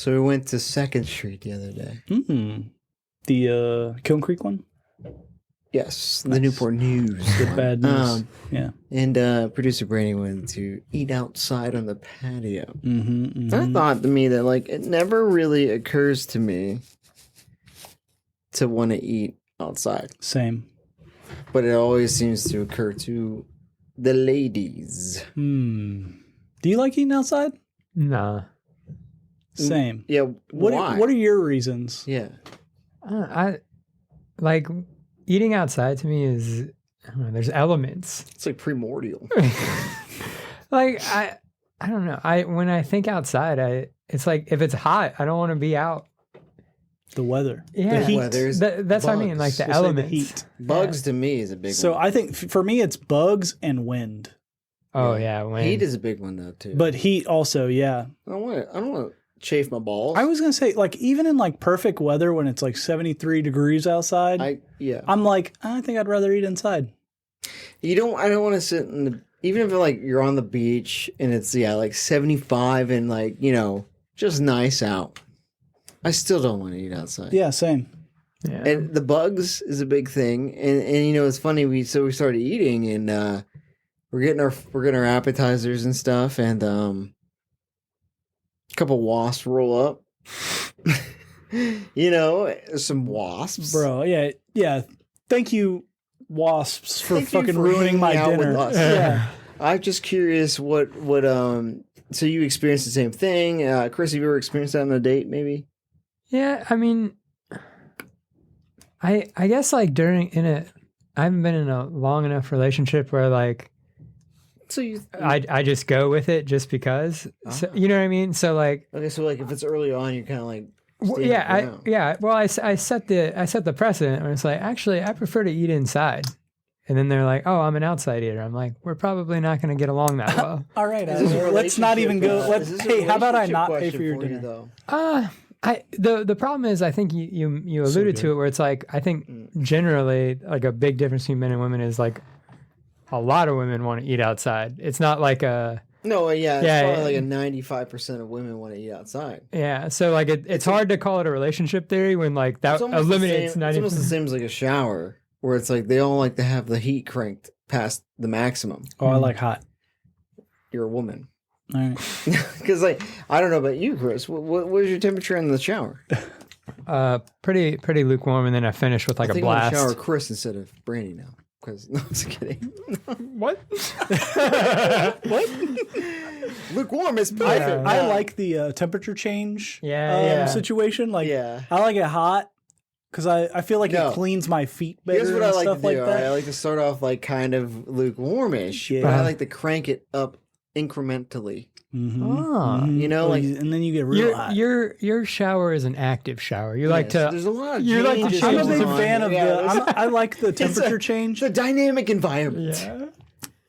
So we went to 2nd Street the other day. Mm. The Kiln Creek one? Yes, the Newport News. Good bad news. Yeah. And producer Brady went to eat outside on the patio. Mm-hmm, I thought to me that like it never really occurs to me to want to eat outside. Same. But it always seems to occur to the ladies. Do you like eating outside? Nah. Same. Yeah. What are your reasons? Yeah. I like eating outside to me is I don't know, there's elements. It's like primordial. Like I don't know. When I think outside, it's like if it's hot, I don't want to be out. The weather. Yeah. The heat. Weather's That's what I mean, like the We'll say elements. The heat. Bugs to me is a big So one. I think for me it's bugs and wind. Oh yeah, when Heat is a big one though too. But heat also, yeah. I don't want to chafe my balls. I was going to say, like, even in like perfect weather when it's like 73 degrees outside, I'm like, I think I'd rather eat inside. I don't want to sit in the, even if like you're on the beach and it's like 75 and like, just nice out. I still don't want to eat outside. Yeah, same. yeah. And the bugs is a big thing. And it's funny, we started eating and we're getting our appetizers and stuff, and a couple wasps roll up. Some wasps. Bro, yeah. Thank you, wasps, for Thank you fucking for ruining hanging my out with dinner. us. Yeah. I'm just curious what so you experienced the same thing. Chris, have you ever experienced that on a date, maybe? Yeah, I mean, I guess like I haven't been in a long enough relationship where like So you I just go with it just because. So, you know what I mean? So like okay, so like if it's early on, you're kind of like well, I set the precedent where it's like actually I prefer to eat inside. And then they're like, "Oh, I'm an outside eater." I'm like, "We're probably not going to get along that well." All right, Is this a let's not even go. relationship, Hey, how about I relationship not pay question for your you, dinner? though? The problem is I think you alluded to it where it's like I think generally like a big difference between men and women is like a lot of women want to eat outside. It's not like a No, yeah, it's Yeah, probably yeah. like a 95% of women want to eat outside. yeah. So like it's hard to call it a relationship theory when like that It's almost eliminates the same, 90%. It's almost the same as like a shower, where it's like they all like to have the heat cranked past the maximum. Oh, I like hot. You're a woman. All right. Because like I don't know about you, Chris. What is your temperature in the shower? Pretty lukewarm, and then I finish with like I a think I'm gonna blast. shower Chris instead of Brandy now. Because no, I'm just kidding. What? What? Lukewarm is perfect. I like the temperature change Yeah. situation. Like, Yeah. I like it hot because I feel like No. it cleans my feet better. Here's what I and like to stuff do. like all that. right? I like to start off like kind of lukewarmish, Yeah. but I like to crank it up incrementally. Mm-hmm. Ah. Mhm. You know, like- and then you get real hot. Your shower is an active shower. You like Yes, to There's a lot of you like to changes I'm a change big going on. fan of Yeah, I like the temperature it's change. a dynamic environment. yeah.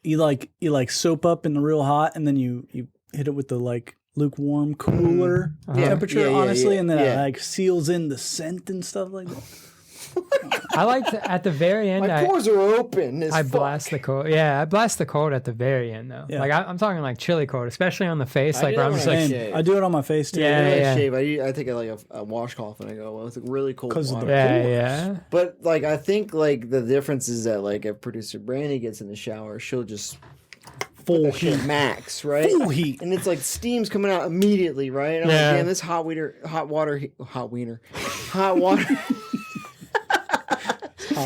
You like soap up in the real hot, and then you hit it with the like lukewarm, cooler temperature, Yeah, yeah, honestly, yeah, and then yeah. it like seals in the scent and stuff like that. I like to at the very end. My pores are open. I blast the cold. Yeah, I blast the cold at the very end though. Yeah. Like I'm talking like chili cold, especially on the face. I Like do where that I'm just when I like, shave. I do it on my face too. Yeah, When I yeah. shave, I take like a washcloth and I go, well, it's really cold 'Cause of water. the- yeah. But like I think like the difference is that like if producer Brandy gets in the shower, she'll just Full that shit heat. max, right? Full heat. And it's like steam's coming out immediately, right? And I'm Yeah. like, damn, this hot water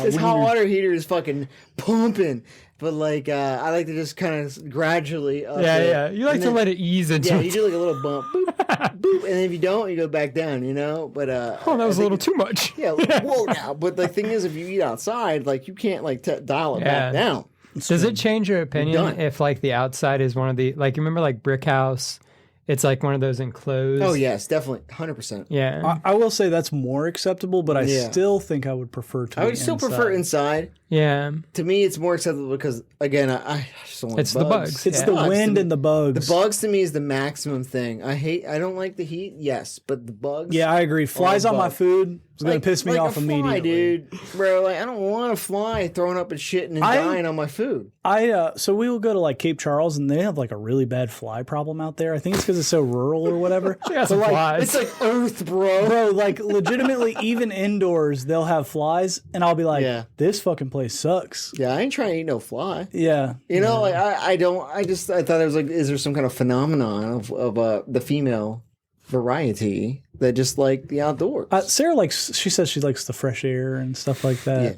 this hot water heater is fucking pumping. But like I like to just kind of gradually up Yeah, it. yeah. You like And to then- let it ease into Yeah, it. you do like a little bump, boop, boop, and then if you don't, you go back down, you know. But Oh, that was a little too much. yeah, whoa now. But the thing is, if you eat outside, like you can't like dial it back Yeah. down. Does it change your opinion done. if like the outside is one of the like you remember like Brick House? It's like one of those enclosed. Oh yes, definitely, 100%. Yeah. I will say that's more acceptable, but I Yeah. still think I would prefer to. I would be still inside. prefer inside. Yeah. To me, it's more acceptable because again, I just don't like It's the bugs. It's Yeah. the Bugs. wind and the bugs. The bugs to me is the maximum thing. I don't like the heat, yes, but the bugs. Yeah, I agree. Flies on my bug. food. It's going to piss me off a fly, immediately. dude. Bro, like I don't want a fly throwing up and shitting and dying on my food. So we will go to like Cape Charles, and they have like a really bad fly problem out there. I think it's because it's so rural or whatever. Yeah, some flies. It's like Earth, bro. Bro, like legitimately, even indoors, they'll have flies, and I'll be like, Yeah. this fucking place sucks. Yeah, I ain't trying to eat no fly. Yeah. You know, like I thought it was like, is there some kind of phenomenon of the female variety that just like the outdoors? Sarah likes, she says she likes the fresh air and stuff like that. Yeah.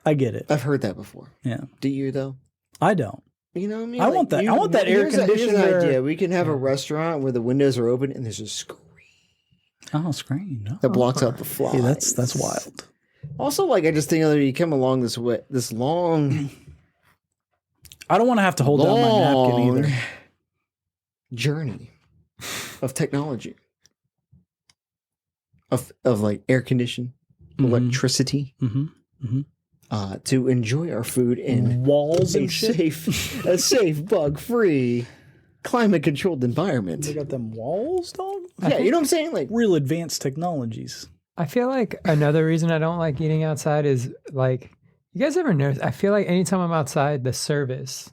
I get it. I've heard that before. Yeah. Do you though? I don't. You know what I mean? I want that. I want that air here's an conditioner. idea. We can have a restaurant where the windows are open and there's a screen Oh, screen. Oh. that blocks out the flies. Hey, that's wild. Also, like I just think that you come along this way, this long I don't want to have to hold down my napkin either. journey of technology, of like air condition, electricity, to enjoy our food in Walls a and shit. safe, bug-free, climate-controlled environment. They got them walls, dog. Yeah, you know what I'm saying? Like, Real advanced technologies. I feel like another reason I don't like eating outside is like, you guys ever notice? I feel like anytime I'm outside, the service,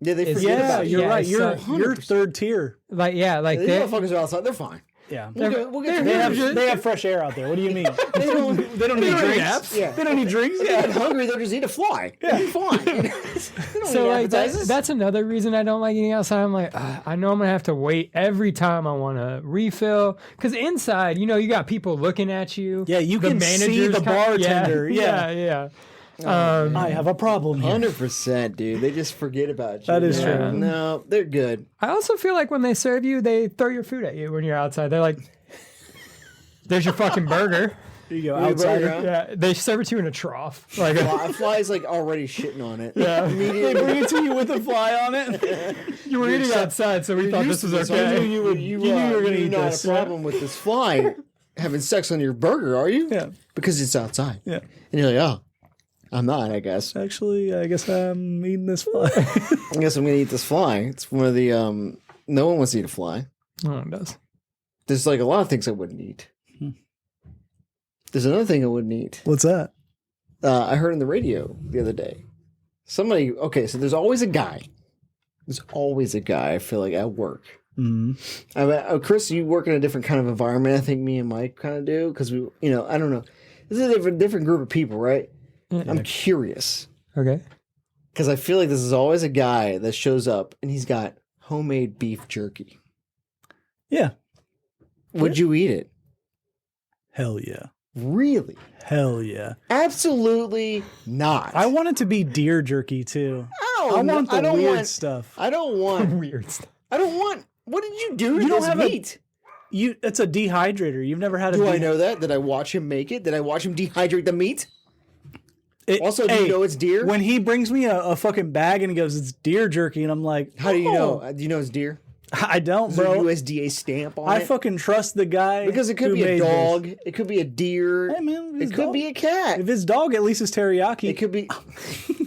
yeah, they It's- forget Yeah, about you're you. right. You're 100%. third tier. like These they motherfuckers are outside. They're fine. Yeah. We'll get They have fresh air out there. What do you mean? They don't need drinks. naps. Yeah. They don't need drinks. If they get hungry, they'll just eat a fly. Yeah. They'll be fine. They don't So need like appetizers. that's another reason I don't like eating outside. I'm like, I know I'm gonna have to wait every time I want to refill, because inside, you know, you got people looking at you. Yeah, you The can see managers the bartender. yeah. I have a problem here. 100%, dude. They just forget about you. That is No, true. No, they're good. I also feel like when they serve you, they throw your food at you when you're outside. They're like, "There's your fucking burger." There you go. Burger, Outsider. huh? Yeah, they serve it to you in a trough. Like, A fly's like already shitting on it. yeah, They Immediately. bring it to you with a fly on it. you were eating outside, so we thought this was So you okay. knew you you were gonna you're eat not this. a problem with this fly having sex on your burger, are you? Yeah. Because it's outside. Yeah. And you're like, oh, I'm not, I guess. Actually, I guess I'm eating this fly. I guess I'm going to eat this fly. It's one of the, no one wants to eat a fly. No one does. There's like a lot of things I wouldn't eat. There's another thing I wouldn't eat. What's that? I heard on the radio the other day. Somebody, okay, so there's always a guy. There's always a guy, I feel like, at work. Chris, you work in a different kind of environment. I think me and Mike kind of do, because we, you know, I don't know. This is a different group of people, right? I'm curious, Okay. because I feel like this is always a guy that shows up and he's got homemade beef jerky. Yeah. Would you eat it? Hell yeah. Really? Hell yeah. Absolutely not. I want it to be deer jerky too. I I want the don't weird want, stuff. I don't want. Weird stuff. I don't want. What did you do to You don't this have meat? It's a dehydrator. You've never had a Do I know that? Did I watch him make it? Did I watch him dehydrate the meat? Also, do you know it's deer? When he brings me a fucking bag and he goes, it's deer jerky, and I'm like, How do you know? "Oh." Do you know it's deer? I don't, Is there a bro. USDA stamp on I it? fucking trust the guy Because it could who be a made dog. this. It could be a deer. Hey man, if It it's could dog- be a cat. If it's dog, at least it's teriyaki. It could be.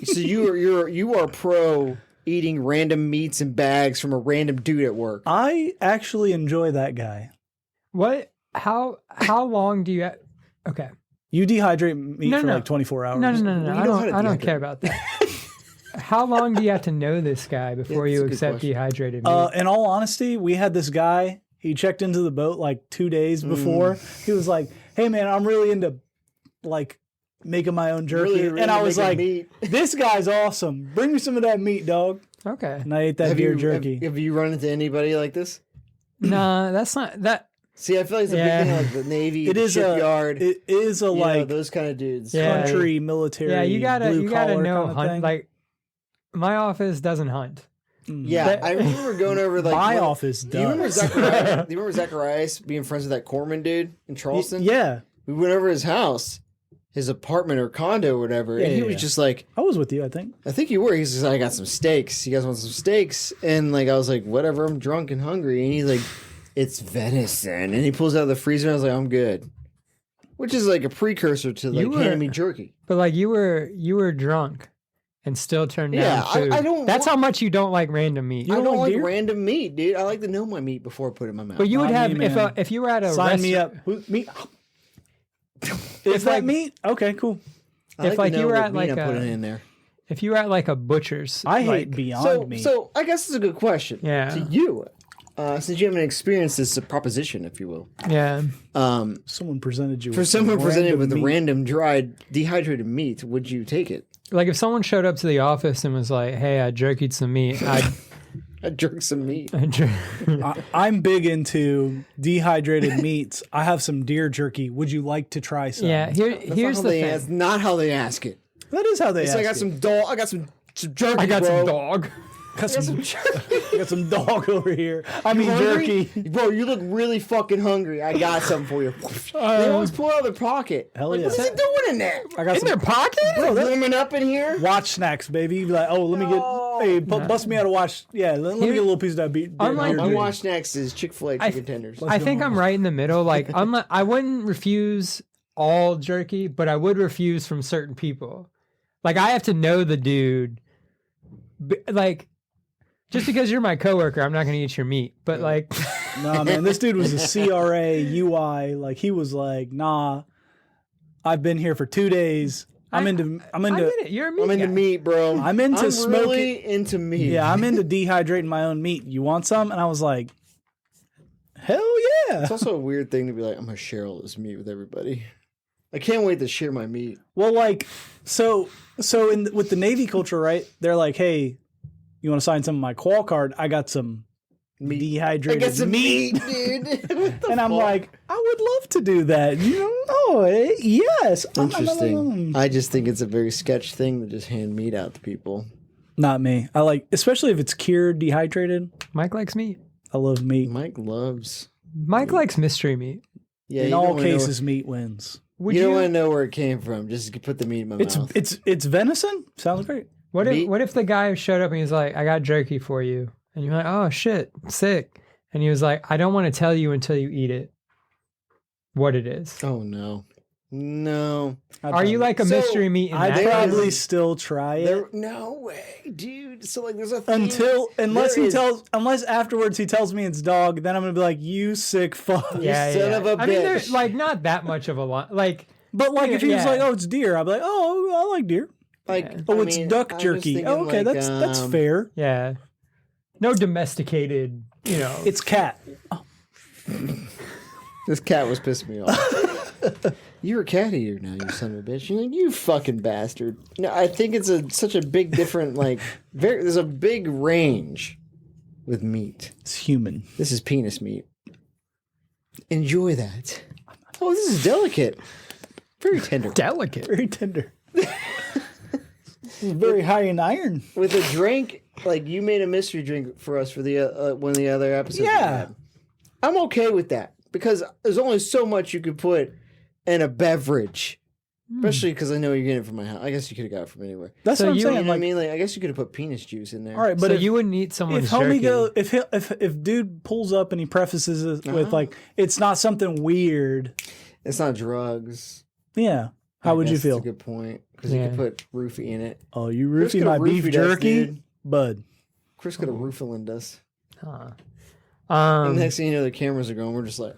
So you are pro eating random meats and bags from a random dude at work. I actually enjoy that guy. What? How long do you? Okay. You dehydrate meat No, for no. like 24 hours. No. You I know how don't. to I don't dehydrate. care about that. How long do you have to know this guy before that's you a good accept question. dehydrated meat? In all honesty, we had this guy. He checked into the boat like 2 days before. He was like, "Hey man, I'm really into like making my own jerky," Really and I was making like, meat. "This guy's awesome. Bring me some of that meat, dog." Okay. And I ate that deer jerky. Have you run into anybody like this? Nah, that's not that. See, I feel like it's a Yeah. big thing, like the Navy, It the is shipyard. It is a you know, like those kind of dudes. Yeah. country military. Yeah, you gotta blue know collar hunt. thing. Like my office doesn't hunt. Yeah, That- I remember going over like my when- office Do you remember does. Zacharias? Do you remember Zacharias being friends with that Corman dude in Charleston? Yeah, We went over his house, his apartment or condo or whatever, and he yeah, was yeah. just like, I was with you. I think. I think you were. He's just like, I got some steaks. You guys want some steaks? And like, I was like, whatever. I'm drunk and hungry. And he's like, it's venison. And he pulls out of the freezer. And I was like, I'm good. Which is like a precursor to like You were- handing me jerky. But like you were drunk and still turned Yeah, down food. I don't That's want- how much you don't like random meat. I don't don't like like deer? random meat, dude. I like to know my meat before I put it in my mouth. But you would Not have me, man. if you were at a Sign restaurant. me up. Me. Is that meat? Okay, cool. I If, like, to you know were what at, meat like, I'm putting a- in there. If you were at like a butcher's, I like, hate Beyond Meat. So I guess it's a good question. Yeah. To you, since you haven't experienced this proposition, if you will. Yeah. Someone presented you For with someone presented with a meat. random dried dehydrated meat, would you take it? Like if someone showed up to the office and was like, "Hey, I jerkied some meat," I jerk some meat. I'm big into dehydrated meats. I have some deer jerky. Would you like to try some? Yeah. Here's the thing. That's not how they ask it. That is how they It's ask like, I got it. some dog. I got some jerky. I got bro. some dog. Got some, Some jerky. I got some dog over here. I mean Hungry? jerky. Bro, you look really fucking hungry. I got something for you. They always pull out of their pocket. Hell Like, yeah. What's he doing in there? I got In their some pocket? Bro, warming up in here? watch snacks, baby. You be like, oh, let me get, hey, bust me out a watch. Yeah, let me get a little piece of that beat. Unlike My you- watch next is Chick-fil-A chicken tenders. I think I'm right in the middle. Like I wouldn't refuse all jerky, but I would refuse from certain people. Like I have to know the dude. Like just because you're my coworker, I'm not going to eat your meat. But like, Nah, man, this dude was a CRA UI. Like he was like, nah, I've been here for 2 days. I'm I into, get it. You're a meat I'm into guy. meat, bro. I'm into smoking. really into meat. yeah, I'm into dehydrating my own meat. You want some? And I was like, hell yeah. It's also a weird thing to be like, I'm going to share all this meat with everybody. I can't wait to share my meat. Well, like, so with the Navy culture, right? They're like, hey, you want to sign some of my qual card? I got some Meat. dehydrated I got some meat. dude. What the And I'm fuck? like, I would love to do that. You know, yes. Interesting. I just think it's a very sketch thing to just hand meat out to people. Not me. I like, especially if it's cured, dehydrated. Mike likes meat. I love meat. Mike loves. Mike likes mystery meat. Yeah, In you all don't wanna know cases, meat wins. Would you you? don't want to know where it came from. Just put the meat in my mouth. It's venison. Sounds great. What meat? if the guy showed up and he's like, "I got jerky for you," and you're like, "Oh shit, sick," and he was like, "I don't want to tell you until you eat it. What it is." Oh no, no. Are you like a So, mystery meat? In I'd that probably case? still try it No way, dude. So like, there's a thing. unless afterwards he tells me it's dog. Then I'm gonna be like, you sick fuck. Yeah, son yeah. of a I mean, there's bitch. like not that much of a lot. Like, But like if he was Yeah. like, oh, it's deer, I'd be like, oh, I like deer. like, Oh, I it's mean, duck I was jerky. thinking, Oh, okay, like, that's fair. yeah, no domesticated. You know, It's cat. This cat was pissing me off. You're a cat eater now, you son of a bitch. You're like, you fucking bastard. No, I think it's such a big different like. There's a big range with meat. It's human. This is penis meat. Enjoy that. Oh, this is delicate. Very tender. delicate. Very tender. Very high in iron. With a drink, like you made a mystery drink for us for the one of the other episodes. we Yeah. had. I'm okay with that because there's only so much you could put in a beverage, especially because I know you're getting it from my house. I guess you could have got it from anywhere. That's So what I'm you- You know saying. what I Like, mean? Like I guess you could have put penis juice in there. all right, but So if you wouldn't eat someone's if homie jerky. go if dude pulls up and he prefaces it with like it's not something weird, It's not drugs. yeah. How would you That's a feel? good point because you Yeah. could put roofie in it. Oh, you Chris roofie coulda my beef roofied us, jerky, dude. bud. Chris could have roofied us. Huh. And next thing you know, the cameras are going. We're just like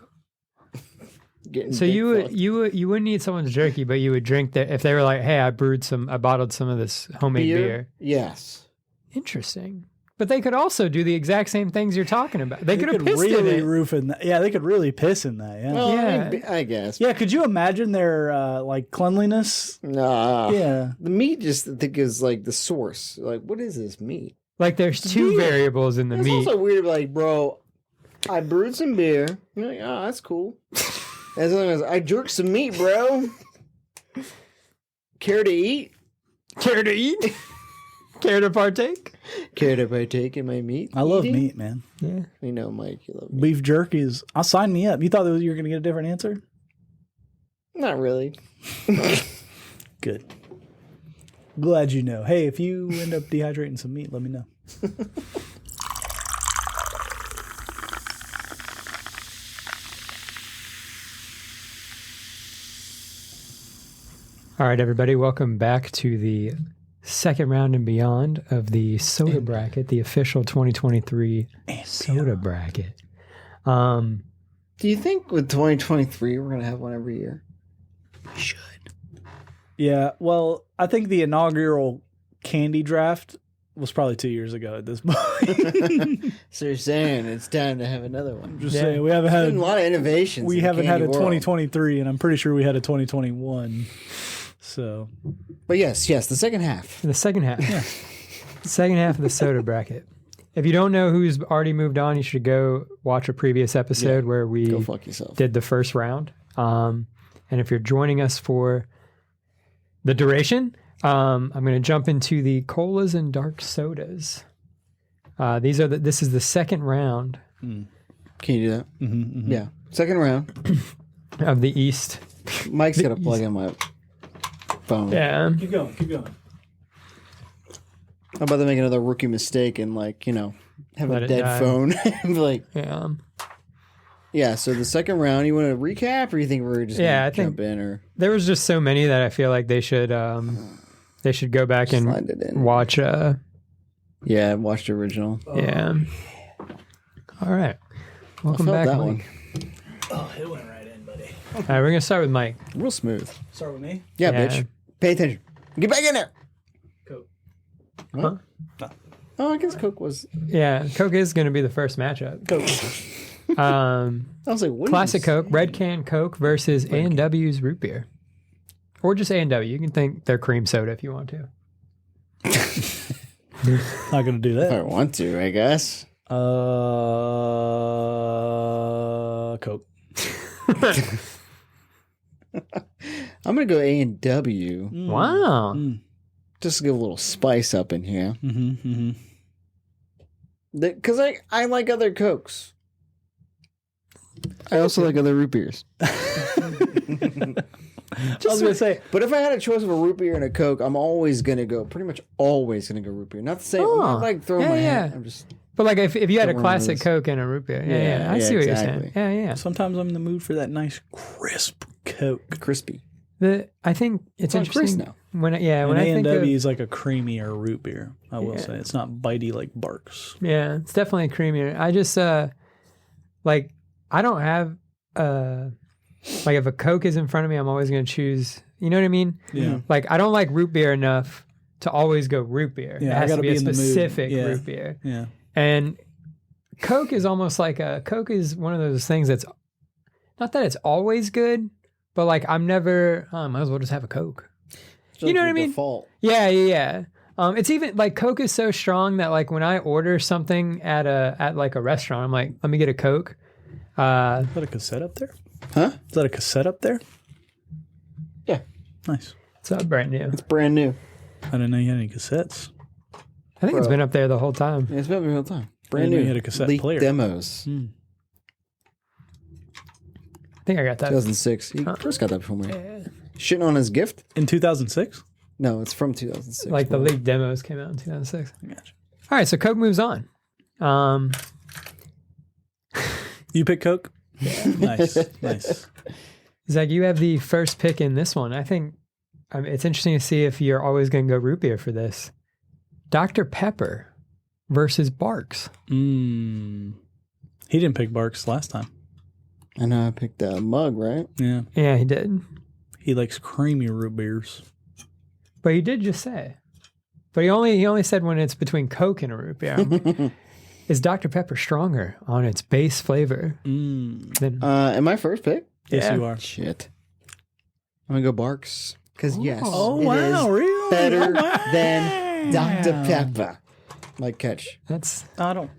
getting. So dick you would fucked. you wouldn't eat someone's jerky, but you would drink that if they were like, "Hey, I bottled some of this homemade beer." Yes. Interesting. But they could also do the exact same things you're talking about. They could have could pissed really in it. roof in that. Yeah, they could really piss in that. Yeah. Well, Yeah. I guess. Yeah, could you imagine their like cleanliness? Nah. Yeah. The meat just I think is like the source. Like, what is this meat? Like there's two Beer. variables in the It's meat. also weird, like, bro, I brewed some beer. You're like, oh, that's cool. As long as I jerked some meat, bro. Care to eat? Care to eat? Care to partake? Care to partake in my meat? I love eating? meat, man. Yeah. We know, Mike, you love meat. Beef jerky is. I'll sign me up. You thought that you were going to get a different answer? Not really. Good. Glad you know. Hey, if you end up dehydrating some meat, let me know. All right, everybody, welcome back to the second round and beyond of the soda bracket, the official 2023 soda bracket. Do you think with 2023 we're gonna have one every year? should. Yeah, well, I think the inaugural candy draft was probably 2 years ago at this point. So you're saying it's time to have another one. Just saying, we haven't There's been had a lot of innovations. we in the haven't had a candy world. 2023, and I'm pretty sure we had a 2021. So But yes, the second half. The second half. Yeah. Second half of the soda bracket. If you don't know who's already moved on, you should go watch a previous episode where we Go fuck yourself. did the first round. And if you're joining us for the duration, I'm going to jump into the colas and dark sodas. This is the second round Can you do that? Yeah. Second round. of the East. Mike's got to plug in my phone. Yeah. keep going. How about they make another rookie mistake and have Let a it dead die. phone? Like, Yeah. yeah. So the second round, you want to recap, or you think we're just Yeah, gonna I think- jump in, or There was just so many that I feel like they should go back slide and it in? watch. Yeah, watch the original. Yeah. All right. I Welcome felt back, that Mike. one Oh, it went right in, buddy. All right, we're gonna start with Mike. real smooth. Start with me. Yeah, Yeah. bitch. Pay attention. Get back in there. Coke. Huh? Oh, I guess Coke was. Yeah, Coke is gonna be the first matchup. Coke. I was like, what? Classic are you Coke, red can Coke versus A&W's root beer, or just A&W. You can think they're cream soda if you want to. Not gonna do If I that. want to, I guess. Coke. I'm gonna go A&W Wow. just to give a little spice up in here, Mm-hmm. because I like other Cokes. I also like other root beers. I was gonna say, But if I had a choice of a root beer and a Coke, I'm always gonna go. Pretty much always gonna go root beer. Not to say I'm Oh, not like throwing my yeah, hat. yeah. I'm just. But like if you had a Don't remember classic this. Coke and a root beer, yeah, Yeah, I yeah, see what exactly. you're saying. Yeah. sometimes I'm in the mood for that nice crisp Coke. Crispy. I think it's on Chris interesting now. when And I think A&W of, is like a creamier root beer. I will Yeah. say it's not bitey like Barks. yeah, it's definitely creamier. I just like I don't have like if a Coke is in front of me, I'm always going to choose. You know what I mean? Yeah. Like I don't like root beer enough to always go root beer. Yeah, it I has to gotta be a be in the mood. specific Yeah. root beer. Yeah. And Coke is almost like Coke is one of those things that's not that it's always good, but like I'm never might as well just have a Coke. You know what I mean? Default. Yeah. It's even like Coke is so strong that like when I order something at like a restaurant, I'm like, let me get a Coke. Is that a cassette up there? Huh? Is that a cassette up there? Yeah. Nice. It's brand new. It's brand new. I didn't know you had any cassettes. I think it's Bro. been up there the whole time. Yeah, it's been the whole time. Brand didn't know new. you had a cassette Leaked player. demos. I think I got that. 2006. Chris got that before me. Shitting on his gift? In 2006? No, it's from 2006. Like the bro. leaked demos came out in 2006. Gotcha. All right, so Coke moves on. You pick Coke? Nice. Nice. Zach, you have the first pick in this one. I think it's interesting to see if you're always going to go root beer for this. Dr. Pepper versus Barks. He didn't pick Barks last time. I know I picked a mug, right? Yeah. Yeah, he did. He likes creamy root beers. But he did just say. But he only said when it's between Coke and a root beer. Is Dr. Pepper stronger on its base flavor than Am I first pick? Yes, Yeah. you are. Shit. I'm gonna go Barks. Because yes, Oh, it wow. is Really? better Oh, wow. than Dr. Pepper. Like catch. that's I don't.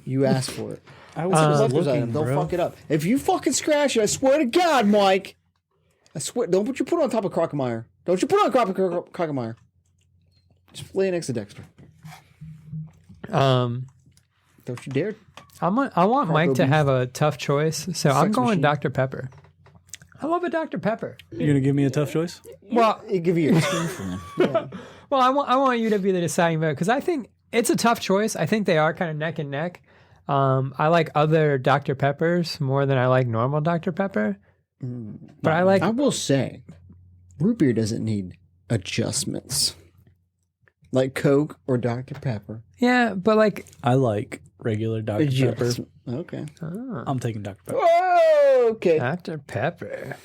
You asked for it. I It's was a just collector's looking, item. Don't bro. fuck it up. If you fucking scratch it, I swear to God, Mike. I swear. Don't put it on top of Crockemeyer. Don't you put it on top of Crockemeyer. Just lay it next to Dexter. Don't you dare. I want Mike to beef. have a tough choice, so I'm Sex going machine. Dr. Pepper. I love a Dr. Pepper. You're going to give me a tough choice? Well, It give you a screen fan. Yeah. well, I want you to be the deciding vote because I think it's a tough choice. I think they are kind of neck and neck. I like other Dr. Peppers more than I like normal Dr. Pepper. But I like I will say, root beer doesn't need adjustments. Like Coke or Dr. Pepper. yeah, but like I like regular Dr. Pepper. Okay. I'm taking Dr. Pepper. Whoa, okay. Dr. Pepper.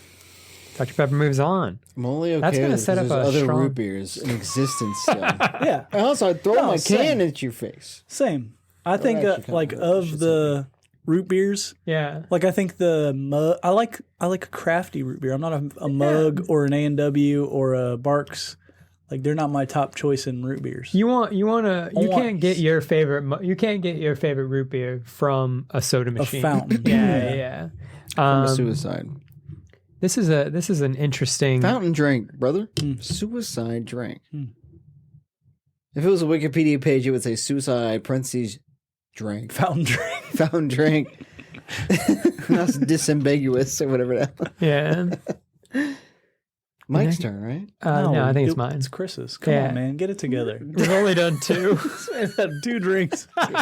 Dr. Pepper moves on. I'm only okay That's gonna with it set 'cause up there's a other strong- root beers in existence still. Yeah, And also, I'd throw No, my same. can at your face. same. I think actually kinda like hurt. of Shit's the root beers, Yeah. like I think the mug. I like a crafty root beer. I'm not a mug or an A&W or a Barks. Like they're not my top choice in root beers. You want- can't get your favorite root beer from a soda machine. fountain. Yeah, yeah. From a suicide. This is an interesting. Fountain drink, brother. Suicide drink. If it was a Wikipedia page, it would say suicide parentheses drink. Fountain drink. Fountain drink. That's disambiguous or whatever that was. Yeah. Mike's turn, right? No, I think it's mine. It's Chris's. Come Yeah. on, man, get it together. We've only done 2. I've had 2 drinks. I've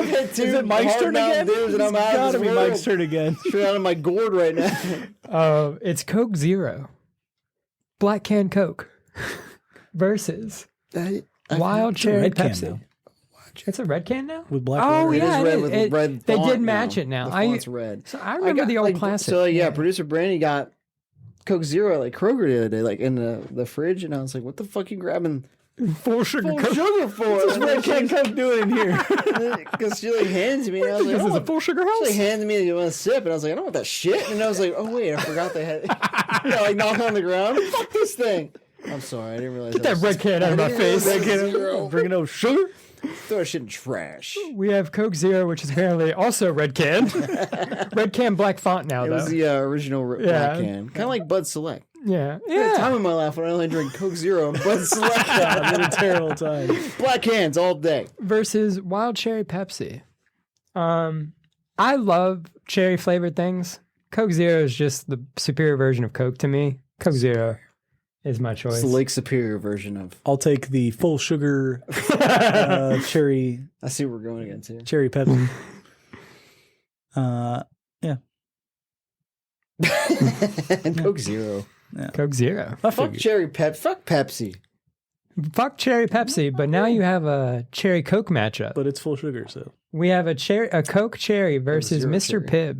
had 2 Is it Mike's turn again? Dudes and I'm It's out gotta of be this Mike's world. turn again. Straight out of my gourd right now. It's Coke Zero, Black Can Coke, versus Wild Cherry red can Pepsi. now. It's a red can now. With black. Oh lettering. It is yeah, red with red They font did match now. it now. The font's red. So I remember got, the old like, classic. So yeah, producer Brandy got Coke Zero like Kroger the other day, like in the fridge, and I was like, "What the fuck you grabbing full sugar full Coke. sugar for?" What's red can Coke doing in here? Because she like hands me, and I was like, This is "Oh." a full sugar She like house. handed me a sip, and I was like, "I don't want that shit." And I was like, "Oh wait, I forgot they had." Yeah, like knock on the ground. Fuck this thing. I'm sorry, I didn't realize. Get that red can out of my face. Red can. Bringing up sugar. Throw that shit in trash. We have Coke Zero, which is apparently also red can. Red can, black font now, It though. was the original Yeah. black can, kind of like Bud Select. Yeah, I had a time yeah. in my life when I only drink Coke Zero and Bud Select. I've been a terrible time. Black cans all day. Versus Wild Cherry Pepsi. I love cherry flavored things. Coke Zero is just the superior version of Coke to me. Coke Zero is my choice. It's the Lake Superior version of. I'll take the full sugar cherry I see what we're going against here. Pepsi. Yeah. Coke Zero. Coke Zero. I Fuck figured. Fuck Pepsi. Fuck cherry Pepsi, but now you have a cherry Coke matchup. But it's full sugar, so. We have a Coke cherry versus Zero Mr. cherry.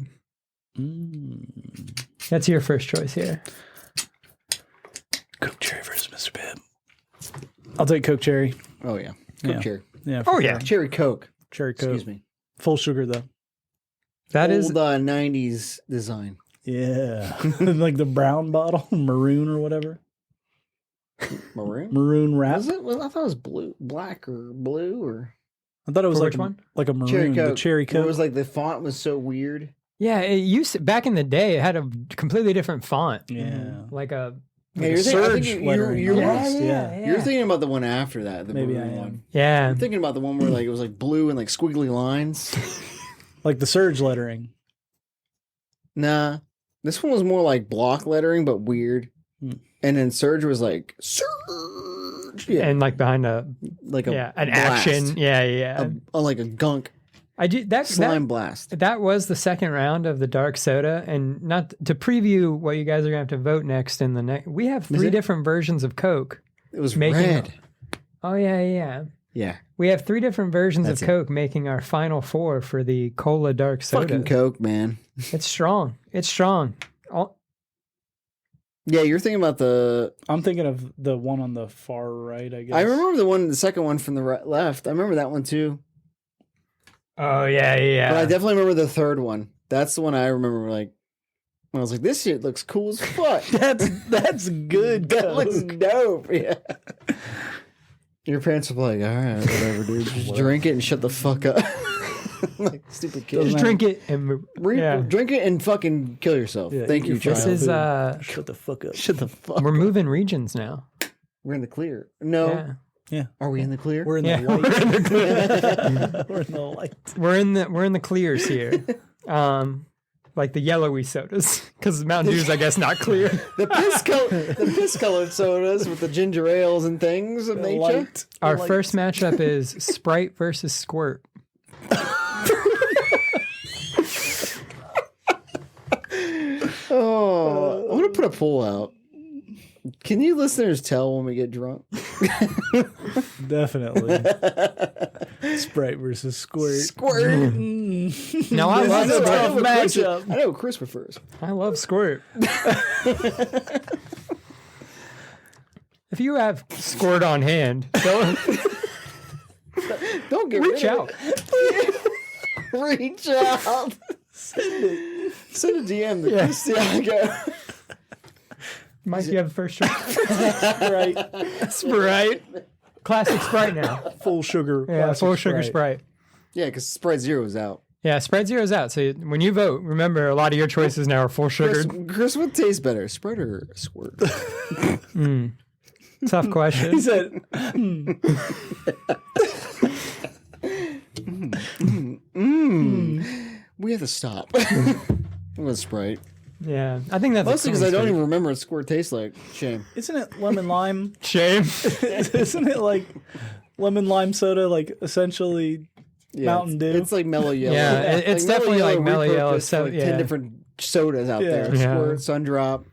Pibb. That's your first choice here. Coke cherry versus Mr. Pibb. I'll take Coke cherry. Oh yeah, Coke Yeah. cherry. Yeah. Oh for yeah, sure. Cherry Coke. Cherry Coke. Excuse me. Full sugar though. that is Old 90s design. Yeah. Like the brown bottle, maroon or whatever. Maroon. Maroon wrap. Was it? Well, I thought it was blue, black or blue or I thought it was For like which one? like a maroon. cherry Coke. The cherry Where Coke. It was like the font was so weird. yeah. It used to, back in the day. It had a completely different font. Yeah. Like a Yeah, Like you're a thinking, I think surge you're, lettering you're, almost, right. yeah. You're thinking about the one after that. The Maybe maroon I am. one. Yeah. I'm thinking about the one where like it was like blue and like squiggly lines. Like the surge lettering. Nah, this one was more like block lettering but weird. Hmm. And then Surge was like Surge. Yeah, And like behind a like a an blast. action. Yeah, yeah. Like a gunk I do that. slime blast. That was the second round of the dark soda, and not to preview what you guys are gonna have to vote next in the next. We have 3 it? different versions of Coke. It was making red. Oh yeah, yeah. Yeah, We have 3 different versions That's of it. Coke making our final 4 for the Cola Dark Soda. fucking Coke, man. It's strong. It's strong. Yeah, you're thinking about the. I'm thinking of the one on the far right, I guess. I remember the second one from the left. I remember that one too. Oh yeah, yeah. But I definitely remember the third one. That's the one I remember. Like, I was like, this shit looks cool as fuck. That's good. That Coke. looks dope. Yeah. Your parents were like, all right, whatever, dude. Just drink it and shut the fuck up. Like, stupid kid. Just drink it and yeah. Drink it and fucking kill yourself. Yeah, Thank eat you, your child. This is Shut the fuck up. Shut the fuck. we're moving regions now. We're in the clear. No. Yeah. Yeah. Are we in the clear? We're in Yeah, the light. we're in the clear. We're in the light. We're in the clears here. Like the yellowy sodas, because Mountain Dew's, I guess, not clear. the piss colored sodas with the ginger ales and things of nature. Light. Our Light. first matchup is Sprite versus Squirt. Oh, I want to put a poll out. Can you listeners tell when we get drunk? Definitely. Sprite versus Squirt. Squirt. Now I love This is a Squirt. tough matchup. I know what Chris prefers. I love Squirt. If you have Squirt on hand, don't Don't get reach rid of out. it. Reach out. Send a DM to Yeah. Chris Thiago. Mike, you have the first try. Right. Sprite. Classic Sprite now. Full sugar. Yeah, classic full sugar Sprite. Yeah, because Sprite Zero is out. Yeah, Sprite Zero's out. So when you vote, remember a lot of your choices now are full Chris, sugared. Chris, what tastes better, Sprite or Squirt? Tough question. He said, We have to stop. With Sprite. Yeah, I think that's Mostly because I don't even remember what Squirt tastes like. Shame. isn't it lemon lime? shame. Isn't it like lemon lime soda, like essentially Yeah, Mountain Dew? It's like mellow yellow. Yeah, it's definitely like mellow yellow, repurposed so- like yeah. 10 different sodas out Yeah. there. Yeah. Squirt, Sundrop.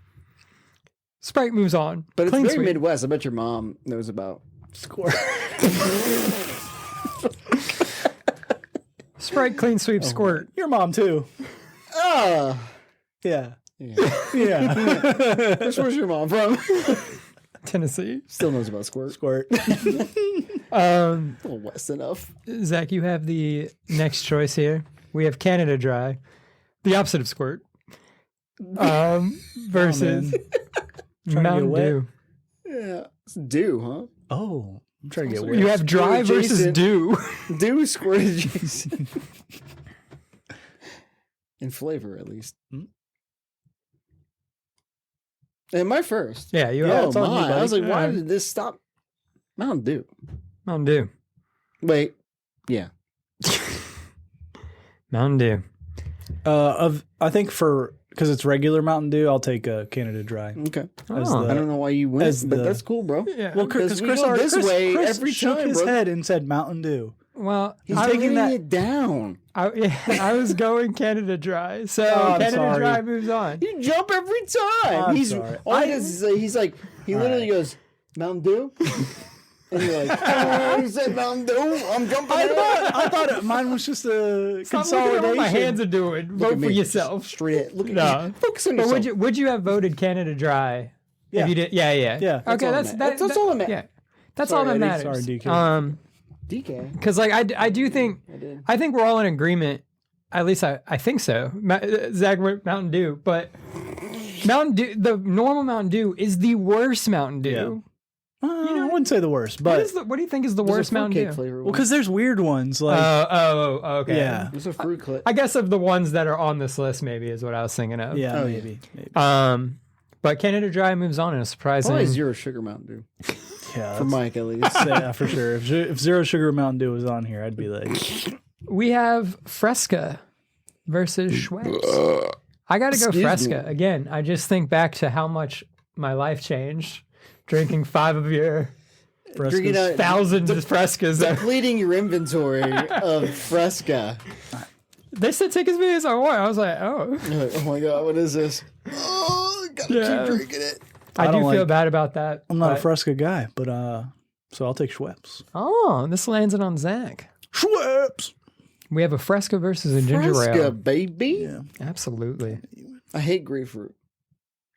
Sprite moves on, But it's Clean very sweep. Midwest. I bet your mom knows about. Squirt. Sprite clean sweep squirt. Your mom too. Ah! Yeah. Yeah. Yeah. Where's your mom from? Tennessee. Still knows about Squirt. Squirt. A little West enough. Zach, you have the next choice here. We have Canada Dry, the opposite of Squirt, versus get Mountain wet. Dew. Yeah. It's Dew, huh? Oh, I'm trying to get weird. You have Dry Squirt versus adjacent. Dew. Dew is Squirt adjacent. In flavor, at least. And my first. Yeah, you Yeah, have Oh it's on you, my! I buddy. was like, why Yeah. did this stop? Mountain Dew. Mountain Dew. Wait. Yeah. Mountain Dew. I think because it's regular Mountain Dew, I'll take Canada Dry. Okay. As Oh. the- I don't know why you went, as but the- that's cool, bro. Yeah. Well, Because because we Chris, go this way Chris every shook time, his bro. head and said Mountain Dew. Well, He's I, taking Laying that- it down. I was going Canada Dry, so Oh, I'm Canada sorry. Dry moves on. You jump every time. I'm he's sorry. all he does is he's like he literally goes Mountain Dew, and you're like, oh, he said Mountain Dew. I'm jumping. I thought mine was just a Stop looking at what consolidation. my hands are doing. Look Vote at for me. yourself. Straight at, look at No. you. Focus on But yourself. would you have voted Canada Dry? Yeah. If you did, yeah. Yeah. Okay, all that's that- that's all that matters. Yeah, that's Sorry, all that Eddie. matters. Sorry, DK. DK. Because like I do think did. I think we're all in agreement. At least I think so. Zach went Mountain Dew, but Mountain Dew, the normal Mountain Dew is the worst Mountain Dew. I wouldn't say the worst, but What do you think is the worst Mountain Fruitcake Dew? flavor. well, because there's weird ones like Okay. yeah, There's a fruit clip. I guess of the ones that are on this list, maybe is what I was thinking of. yeah, Oh, maybe. But Canada Dry moves on in a surprising. Probably zero sugar Mountain Dew Yeah, for Mike at least. yeah, for sure. If Zero Sugar Mountain Dew was on here, I'd be like, We have Fresca versus Schweppes. I got to go Excuse Fresca me. again. I just think back to how much my life changed drinking 5 of your Drinking out, thousands of Frescas. depleting your inventory of Fresca. They said take as many as I want. I was like, oh. You're like, oh my god, what is this? Oh, gotta Yeah. keep drinking it. I do don't feel like- bad about that. I'm not a but- Fresca guy, but so I'll take Schweppes. Oh, this lands it on Zach. Schweppes. We have a Fresca versus a ginger Fresca, ale. baby. Yeah. Absolutely. I hate grapefruit.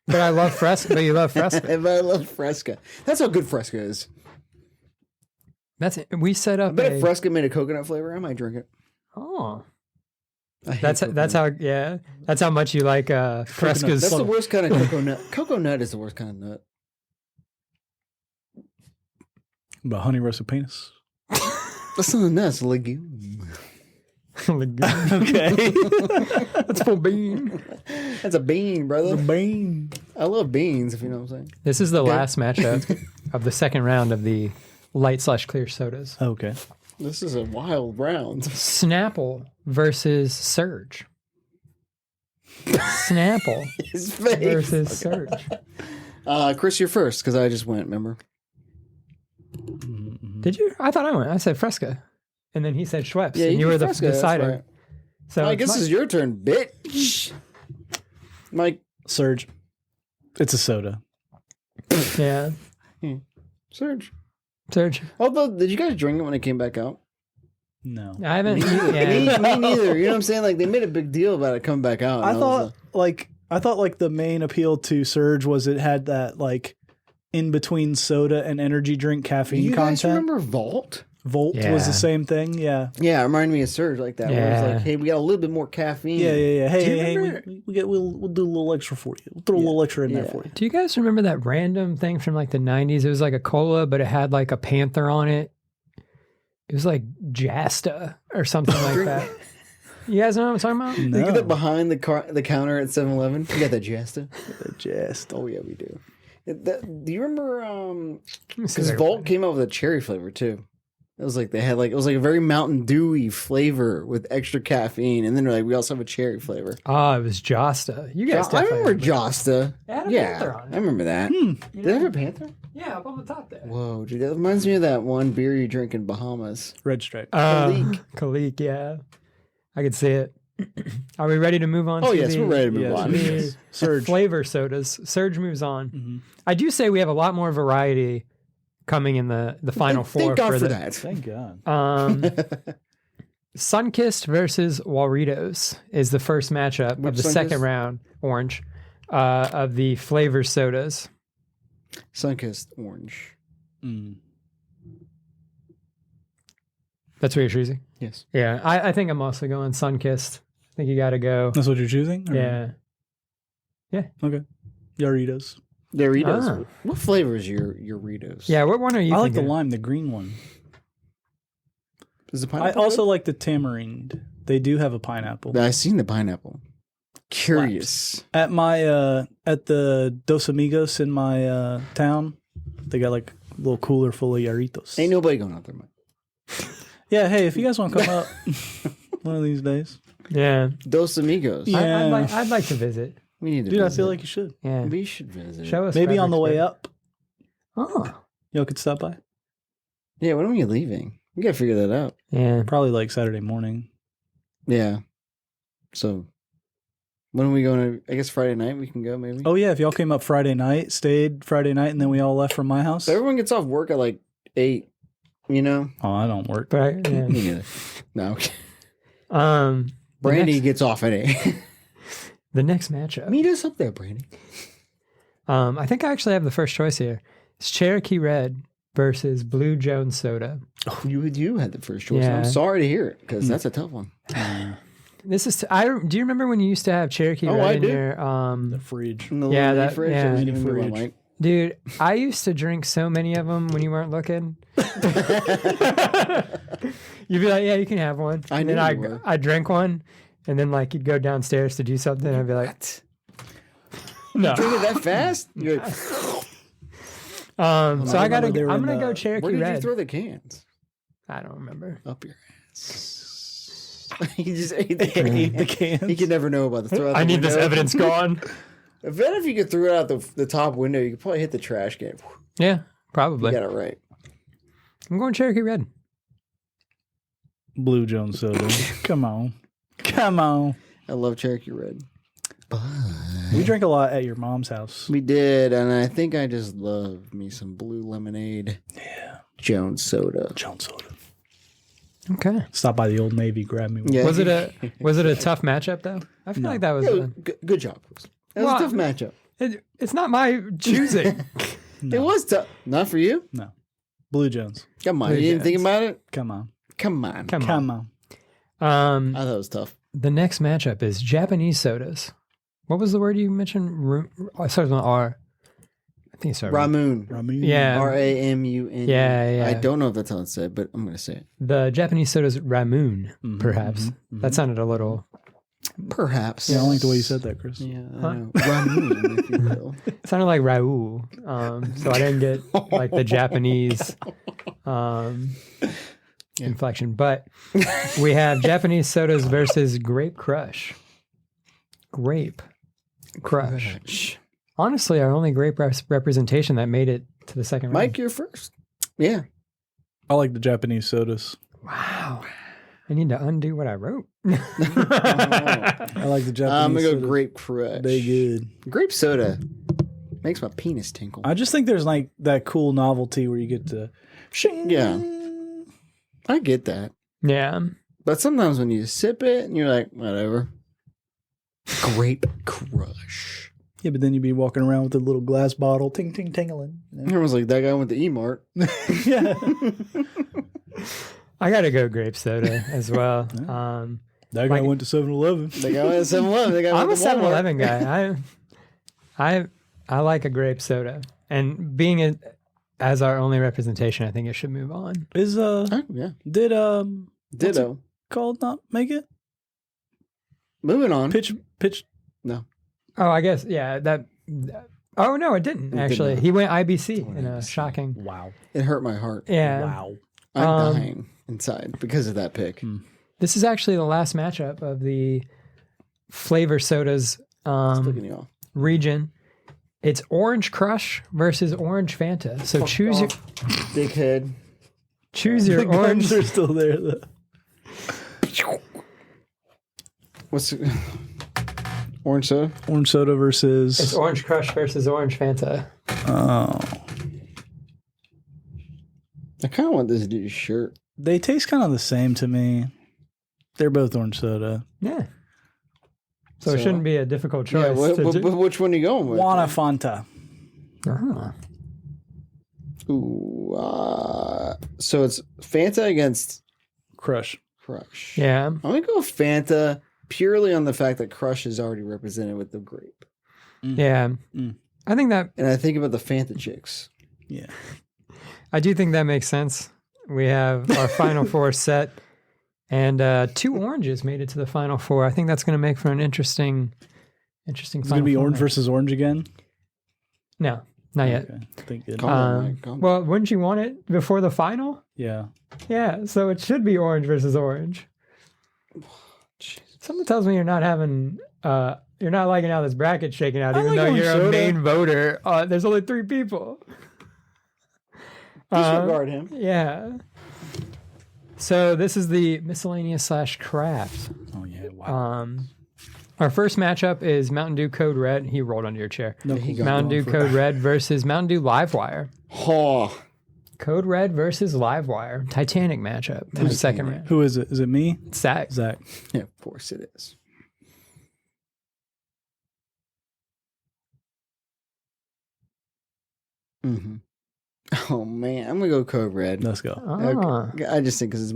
But I love Fresca. But you love Fresca. But I love Fresca. That's how good Fresca is. That's it. We set I up bet a. if Fresca made a coconut flavor, I might drink it. Oh, I hate that's coconut. how. Yeah, that's how much you like Fresca's. That's the worst kind of coconut. Coconut is the worst kind of nut. But honey roasted penis. That's not a nut. It's a legume. Okay. That's full bean. That's a bean, brother. Bean. I love beans, if you know what I'm saying. This is the last matchup of the second round of the light/clear sodas. Okay. This is a wild round. Snapple versus Surge. Snapple His face. versus Surge. Chris, you're first because I just went. Remember? Did you? I thought I went. I said Fresca, and then he said Schweppes, Yeah, and you were the Fresca, that's decider. right. So I it's guess Mike. it's your turn, bitch. Mike, Surge. It's a soda. Yeah, Surge. Surge. Although, did you guys drink it when it came back out? No. I haven't. Me neither. You know what I'm saying? Like they made a big deal about it coming back out. I thought like the main appeal to Surge was it had that like in between soda and energy drink caffeine you guys content. remember Vault? Volt Yeah. was the same thing. Yeah. Yeah, it reminded me of Surge like that. Where Yeah. it's like, hey, we got a little bit more caffeine. Yeah. Do you Hey, remember- we'll do a little extra for you. We'll throw a little extra in there for you. Do you guys remember that random thing from like the 90s? It was like a cola, but it had like a panther on it. It was like Jasta or something like that. You guys know what I'm talking about? You get that behind the counter at 7-Eleven. You got that Jasta? Just Oh yeah, we do. Do you remember? Let me see Because if I can Volt find came out with a cherry flavor too. It was like they had like it was like a very Mountain Dewy flavor with extra caffeine, and then they're like we also have a cherry flavor. it. Oh, it was Jasta. You guys I definitely remember Josta. It had a Yeah, panther on it. I remember that. You Did it have know? a panther? Yeah, up on the top there. Whoa, dude, that reminds me of that one beer you drink in Bahamas. Red Stripe. Kalik, yeah. I could see it. Are we ready to move on? Oh to yes, the, we're ready to move Yes, on. yes. Surge. Flavor sodas. Surge moves on. Mhm. I do say we have a lot more variety coming in the final four. Thank God for the, that. Thank God. Sunkist versus Walritos is the first matchup Which of the Sunkist? second round. Orange of the flavor sodas. Sunkist orange. Mm. That's what you're choosing. Yes. Yeah, I think I'm also going Sunkist. I think you got to go. That's what you're choosing? Or- Yeah. Okay. Doritos. Doritos. Ah. What flavor is your Doritos? Yeah. What one are you? I like the thinking? lime, the green one. Is the I pineapple? also like the tamarind. They do have a pineapple. I seen the pineapple. Curious. At my at the Dos Amigos in my town, they got like a little cooler full of Yarritos. Ain't nobody going out there, Mike. Yeah, hey, if you guys want to come up one of these days. Yeah. Dos Amigos. Yeah. I'd like to visit. We need to Dude, I visit. feel like you should. Yeah. we should visit. Show us. Maybe on the way Fredericksburg. up, Oh. y'all could stop by. Yeah, when are we leaving? We gotta figure that out. Yeah. Probably like Saturday morning. Yeah. So when are we going to? I guess Friday night we can go. Maybe. Oh, yeah, if y'all came up Friday night, stayed Friday night, and then we all left from my house. So everyone gets off work at like 8. You know. Oh, I don't work. But yeah. Me neither. No. Okay. the Brandy next- gets off at 8. The next matchup. Meet us up there, Brandy. I think I actually have the first choice here. It's Cherokee Red versus Blue Jones Soda. You had the first choice. Yeah. I'm sorry to hear it because that's a tough one. This is. Do you remember when you used to have Cherokee Oh, Red I in do. your The fridge. In the Yeah, little that- fridge. yeah. That was Mini giving me one, fridge. Mike. dude? I used to drink so many of them when you weren't looking. You'd be like, "Yeah, you can have one." I And knew then you were. I drink one, and then like you'd go downstairs to do something, and I'd be like, What? "No." Drink it that fast? You're like, So I I gotta. remember they were I'm in gonna go the- Cherokee where did you Red. throw the cans? I don't remember. Up your ass. He just ate the Ate the can. cans. He could never know about the throw out I the need this window. evidence gone. I bet if you could throw it out the top window, you could probably hit the trash can. Yeah, You probably. got it right. I'm going Cherokee Red. Blue Jones soda. Come on. Come on. I love Cherokee Red. We drank a lot at your mom's house. We did, and I think I just love me some blue lemonade. Yeah. Jones soda. Jones soda. Okay. Stop by the Old Navy, grab me one. Yeah. Was it a tough matchup though? I feel like that was. Yeah, good job, Chris. That was Well, a tough matchup. It's not my choosing. It was tough. Not for you? No. Blue Jones. Come on. Blue You didn't think Jones. about it? Come on. Come on. Come Come on. on. I thought it was tough. The next matchup is Japanese sodas. What was the word you mentioned? It starts with an R. I think it started with- Ramun. Ramen. Yeah. Ramun. Yeah. I don't know if that's how it's said, but I'm going to say it. The Japanese soda's Ramun, Mhm, perhaps. mhm, That sounded a little. Perhaps. Yeah, I don't like the way you said that, Chris. Yeah, I Huh? know. Ramun, if you will. It sounded like Raoul. So I didn't get like the Japanese inflection. But we have Japanese sodas versus Grape Crush. Grape Crush. Honestly, our only grape representation that made it to the second round. Mike, you're first. Yeah. I like the Japanese sodas. Wow. I need to undo what I wrote. I like the Japanese I'm going to go sodas. grape crush. They good. Grape soda makes my penis tinkle. I just think there's like that cool novelty where you get to shing. Yeah. I get that. Yeah. But sometimes when you sip it and you're like, whatever. Grape Crush. Yeah, but then you'd be walking around with a little glass bottle, ting ting tingling. You know? Everyone's like, that guy went to E-Mart. Yeah. I gotta go grape soda as well. That guy went to 7-Eleven. That guy went to 7-Eleven. I'm a 7-Eleven guy. I like a grape soda, and being as our only representation, I think it should move on. Is Yeah. did Ditto. called not make it? Moving on. Pitch No. Oh, I guess that. Oh no, it didn't actually. not. He went IBC in a shocking. Wow. It hurt my heart. Yeah. Wow. I'm dying inside because of that pick. This is actually the last matchup of the flavor sodas Looking you all. region. It's Orange Crush versus Orange Fanta. So choose your Dickhead. your The orange. guns are still there though. What's orange soda? Orange soda versus It's Orange Crush versus Orange Fanta. Oh. I kind of want this dude's shirt. They taste kind of the same to me. They're both orange soda. Yeah. So it shouldn't be a difficult choice. Which one are you going with? Wanna Fanta. Ah. Ooh, so it's Fanta against Crush. Crush. Yeah. I'm gonna go Fanta purely on the fact that Crush is already represented with the grape, Yeah. Mm. I think that and I think about the Fanta chicks. Yeah. I do think that makes sense. We have our final four set, and 2 oranges made it to the final four. I think that's going to make for an interesting. It's gonna be orange versus orange again. No, not yet. Okay. Think good. Calm down, Mike. Calm down. Well, wouldn't you want it before the final? Yeah. Yeah, so it should be orange versus orange. Something tells me you're not having. You're not liking how this bracket's shaking out, I even like though orange you're a soda. main voter. There's only 3 people. Disregard him. Yeah. So this is the miscellaneous / craft. Oh yeah. Wow. Our first matchup is Mountain Dew Code Red. He rolled under your chair. No, he got Mountain Dew Code Red versus Mountain Dew Livewire. Oh, Code Red versus Livewire. Titanic matchup in the second round. Who is it? Is it me? Zach. Zach. yeah, of course it is. Mm-hmm. Oh man, I'm gonna go Code Red. Let's go. Ah, Okay. I just think because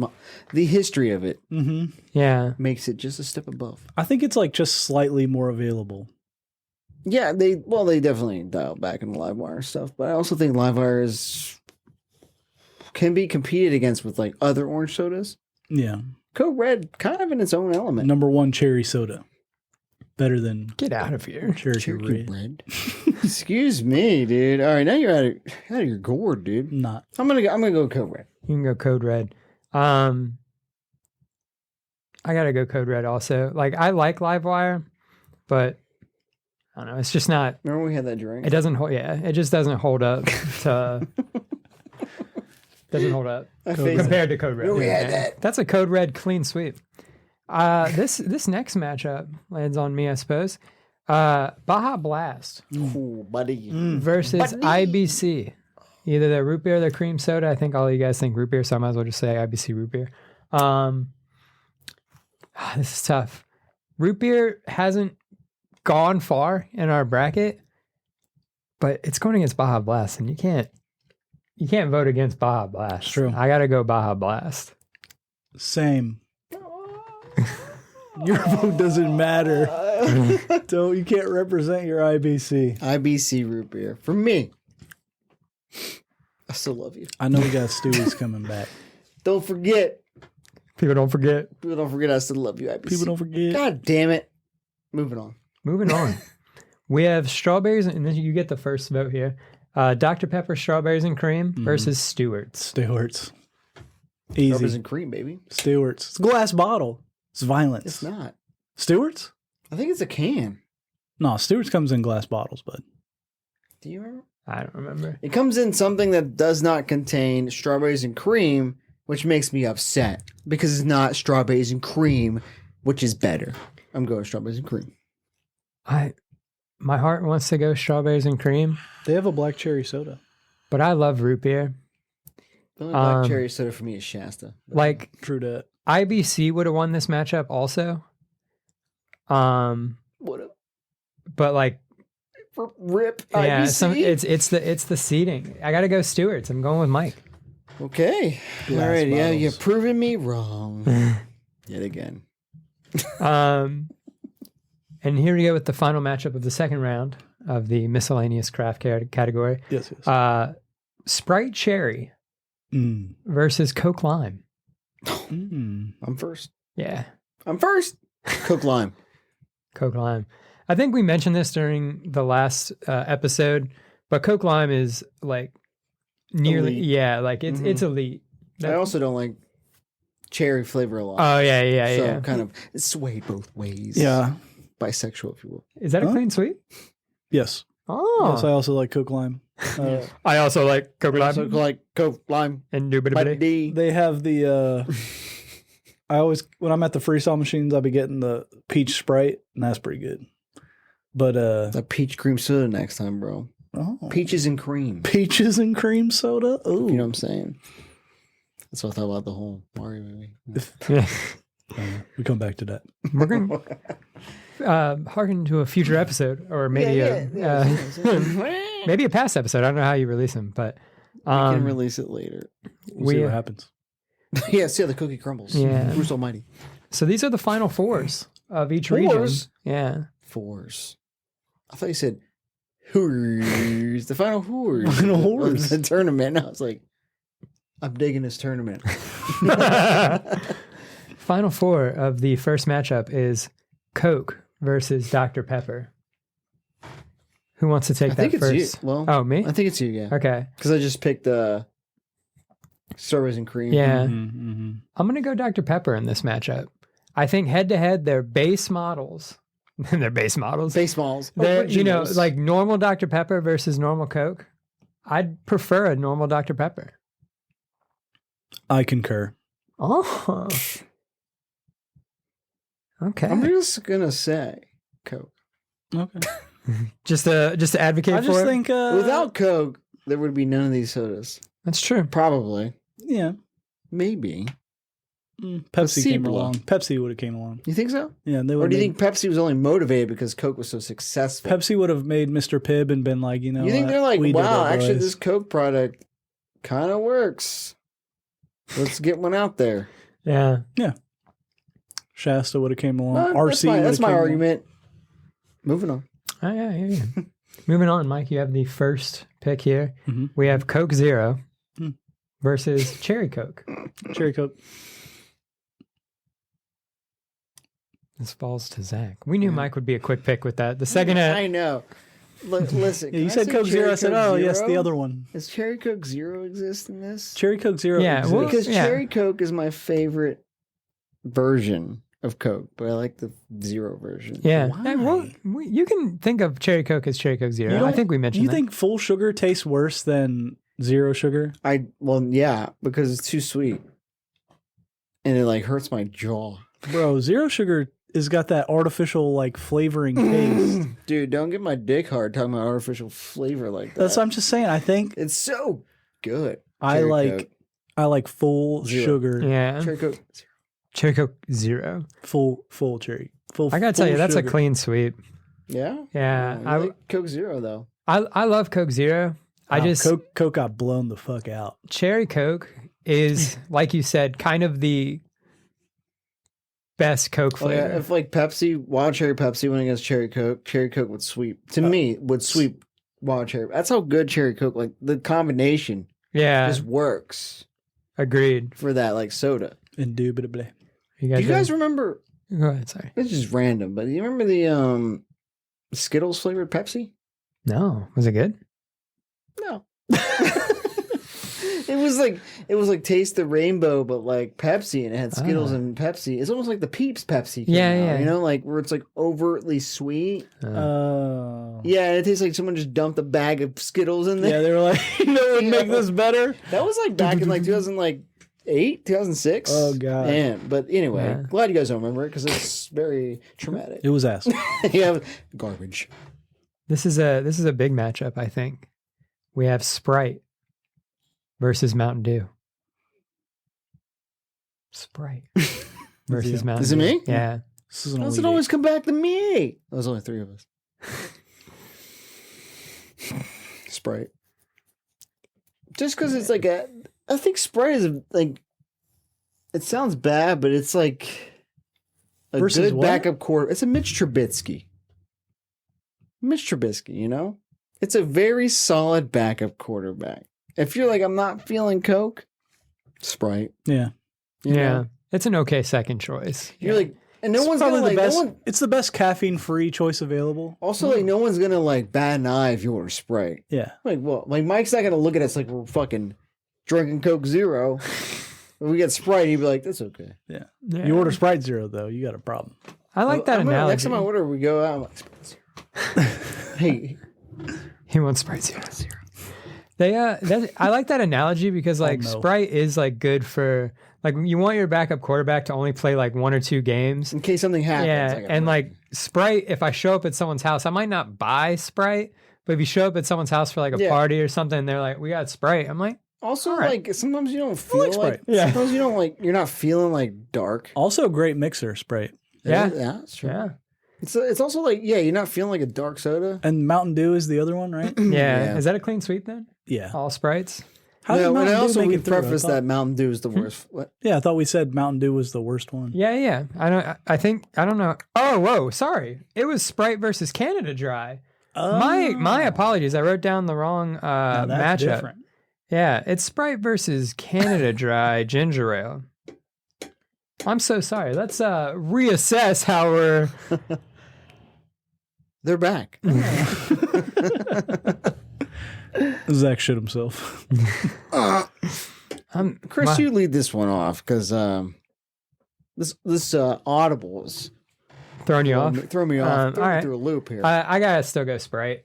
the history of it Mm-hmm. yeah. makes it just a step above. I think it's like just slightly more available. Yeah, they definitely dialed back in the Livewire stuff, but I also think Livewire can be competed against with like other orange sodas. Yeah. Code Red, kind of in its own element. Number 1 cherry soda. Better than Get out of here. Cherokee Red. Red. Excuse me, dude. All right, now you're out of your gourd, dude. Not. I'm gonna go Code Red. You can go Code Red. I gotta go Code Red also. Like I like Livewire, but I don't know. It's just not. Remember when we had that drink? It doesn't hold. Yeah, it just doesn't hold up to. Doesn't hold up compared to Code Red. We had Yeah. that. That's a Code Red clean sweep. This next matchup lands on me, I suppose. Baja Blast Ooh, buddy. versus IBC. Either the root beer or the cream soda. I think all you guys think root beer, so I might as well just say IBC root beer. This is tough. Root beer hasn't gone far in our bracket, but it's going against Baja Blast, and you can't vote against Baja Blast. True. I gotta go Baja Blast. Same. Your vote doesn't matter. You can't represent your IBC. IBC root beer for me. I still love you. I know we got Stewie's coming back. Don't forget. People don't forget. People don't forget I still love you, IBC. People don't forget. God damn it. Moving on. Moving on. We have strawberries, and then you get the first vote here. Dr. Pepper strawberries and cream versus Stewart's. Stewart's. Strawberries Easy. and cream, baby. Stewart's. It's a glass bottle. It's violence. It's not. Stewart's? I think it's a can. No, Stewart's comes in glass bottles, bud. Do you remember? I don't remember. It comes in something that does not contain strawberries and cream, which makes me upset because it's not strawberries and cream, which is better. I'm going strawberries and cream. My heart wants to go strawberries and cream, They have a black cherry soda. but I love root beer. The only black cherry soda for me is Shasta. Like True that. IBC would have won this matchup also. What a But like, rip yeah, IBC. it's the seating. I gotta go Stewarts. I'm going with Mike. Okay. Glass All right. Yeah, bottles. you've proven me wrong. Yet again. And here we go with the final matchup of the second round of the miscellaneous craft category. Yes. Yes. Sprite Cherry Mm. versus Coke Lime. Mm. I'm first. Yeah, I'm first. Coke Lime. Coke Lime. I think we mentioned this during the last episode, but Coke Lime is like nearly, Elite. yeah, like it's elite. I also don't like cherry flavor a lot. Oh yeah, so yeah. kind of it's swayed both ways. Yeah. Bisexual, if you will. Is that a Huh? clean sweep? Yes. Oh, Yes. I also like Coke Lime. I also like Coke Lime So like Coke Lime. indubitably. D. They have the. I always when I'm at the freestyle machines, I'll be getting the peach Sprite, and that's pretty good. But The peach cream soda next time, bro. oh, Peaches and cream. peaches and cream soda. Ooh, You know what I'm saying? That's what I thought about the whole Mario movie. Yeah. we come back to that. We're going to harken to a future episode, or maybe maybe a past episode. I don't know how you release them, but We can release it later. We'll see what happens. Yeah, see how the cookie crumbles. Yeah. Bruce Almighty. so these are the final fours of each Fours? region. Yeah. Fours. I thought you said whores. The final whores. Final of whores. The tournament. I was like, I'm digging this tournament. Final four of the first matchup is Coke versus Dr. Pepper. Who wants to take I that think it's first? you. Well, Oh, me? I think it's you, yeah. Okay. Because I just picked strawberries and cream. Yeah. Mm-hmm. I'm going to go Dr. Pepper in this matchup. I think head to head, they're base models. They're base models. Baseballs. They're, you know, Originals. like normal Dr. Pepper versus normal Coke. I'd prefer a normal Dr. Pepper. I concur. Oh. Okay. I'm just going to say Coke. Okay. just to advocate I for just it. think Without Coke, there would be none of these sodas. That's true. Probably. yeah, Maybe. Pepsi came Placebo. along. Pepsi would have came along. You think so? Yeah, they Or would. do you think Pepsi was only motivated because Coke was so successful? Pepsi would have made Mr. Pibb and been like, you know, You think what? they're like, We did wow, it, actually, boys." this Coke product kind of works. Let's get one out there. Yeah. Shasta would have came along. Well, RC. that's my would've came argument. Moving on. Oh, yeah. Moving on, Mike, you have the first pick here. Mhm. We have Coke Zero Hmm. versus Cherry Coke. along. Cherry Coke. This falls to Zach. We knew Mike would be a quick pick with that. The second, I know. Listen, Yeah, you can I said say Coke Zero. Cherry I said, Coke oh, yes, the Zero? other one. Does Cherry Coke Zero exist in this? Cherry Coke Zero. Yeah, exists. well, Because yeah. Cherry Coke is my favorite version of Coke, but I like the Zero version. yeah. Why? Well, you can think of Cherry Coke as Cherry Coke Zero. You I don't- think we Do mentioned you that. think full sugar tastes worse than zero sugar? Yeah, because it's too sweet. And it like hurts my jaw. Bro, zero sugar has got that artificial like flavoring taste. Dude, don't get my dick hard talking about artificial flavor like that. That's what I'm just saying. I think It's so good. I Cherry like Coke. I like full Zero. sugar, Yeah. Cherry Coke. Cherry Coke Zero. full cherry. Full. I got to tell you, full that's sugar. a clean sweep. Yeah? Yeah. Oh, you like Coke Zero though. I love Coke Zero. I Wow, just, Coke got blown the fuck out. Cherry Coke is, like you said, kind of the best Coke Oh, flavor. yeah, if like Pepsi, Wild Cherry Pepsi went against Cherry Coke would sweep. To me, would sweep Wild Cherry. That's how good Cherry Coke, like the combination Yeah. just works Agreed. for that like soda. Indubitably. Do you guys remember, Go ahead, sorry. it's just random, but do you remember the Skittles flavored Pepsi? No. Was it good? No. It was like Taste the Rainbow, but like Pepsi, and it had Skittles Ah. and Pepsi. It's almost like the Peeps Pepsi. came Yeah, out, yeah. You know, like where it's like overtly sweet. Oh. Yeah, and it tastes like someone just dumped a bag of Skittles in there. Yeah, they were like, you know, what would make this better. That was like back in like 2008, 2006. Oh, God. Man, but anyway, Yeah. glad you guys don't remember it because it's very traumatic. It was ass. Yeah, garbage. This is a big matchup, I think. We have Sprite versus Mountain Dew. Sprite versus Mountain Is it Dew. me? Yeah. This is an How does elite it always come back to me? There's only 3 of us. Sprite. Just because it's like I think Sprite is like, it sounds bad, but it's like a Versus good what? backup quarter. It's a Mitch Trubisky. Mitch Trubisky, you know? It's a very solid backup quarterback. If you're like, I'm not feeling Coke, Sprite. Yeah. You Yeah. know? It's an okay second choice. You're like, and no It's one's probably gonna the like, best. no one, It's the best caffeine-free choice available. also like, no one's gonna like bat an eye if you order Sprite. Yeah. Like, well, like Mike's not gonna look at us like we're fucking drinking Coke Zero. If we get Sprite, he'd be like, "That's okay." Yeah. Yeah. You order Sprite Zero though, you got a problem. I like that I'm gonna- analogy. Next time I order, we go out. I'm like, Sprite Zero. Hey, He wants Sprite Zero. They I like that analogy because like no. Sprite is like good for like you want your backup quarterback to only play like 1 or 2 games. in case something happens. Yeah, I got and it. like Sprite, if I show up at someone's house, I might not buy Sprite, but if you show up at someone's house for like a Yeah. party or something, they're like, "We got Sprite." I'm like, also all right. like sometimes you don't feel like like, Sprite. Yeah. sometimes you don't like, you're not feeling like dark. Also, great mixer Sprite. Yeah. Yeah, that's true. "Yeah, It's also like, yeah, you're not feeling like a dark soda. And Mountain Dew is the other one, right? yeah." Yeah. Is that a clean sweep then? Yeah. All Sprites? How did No, and Mountain I Dew also make we it through? I preface thought- that Mountain Dew is the worst. What? Yeah, I thought we said Mountain Dew was the worst one. Yeah. I think I don't know. Oh, whoa, sorry. It was Sprite versus Canada Dry. My apologies. I wrote down the wrong Now that's matchup. different. Yeah, it's Sprite versus Canada Dry Ginger Ale. I'm so sorry. Let's reassess how we're. They're back. Zach shit himself. Chris, you lead this one off because this audibles throwing you off. throw me off, throw all me right. through a loop here. I gotta still go Sprite.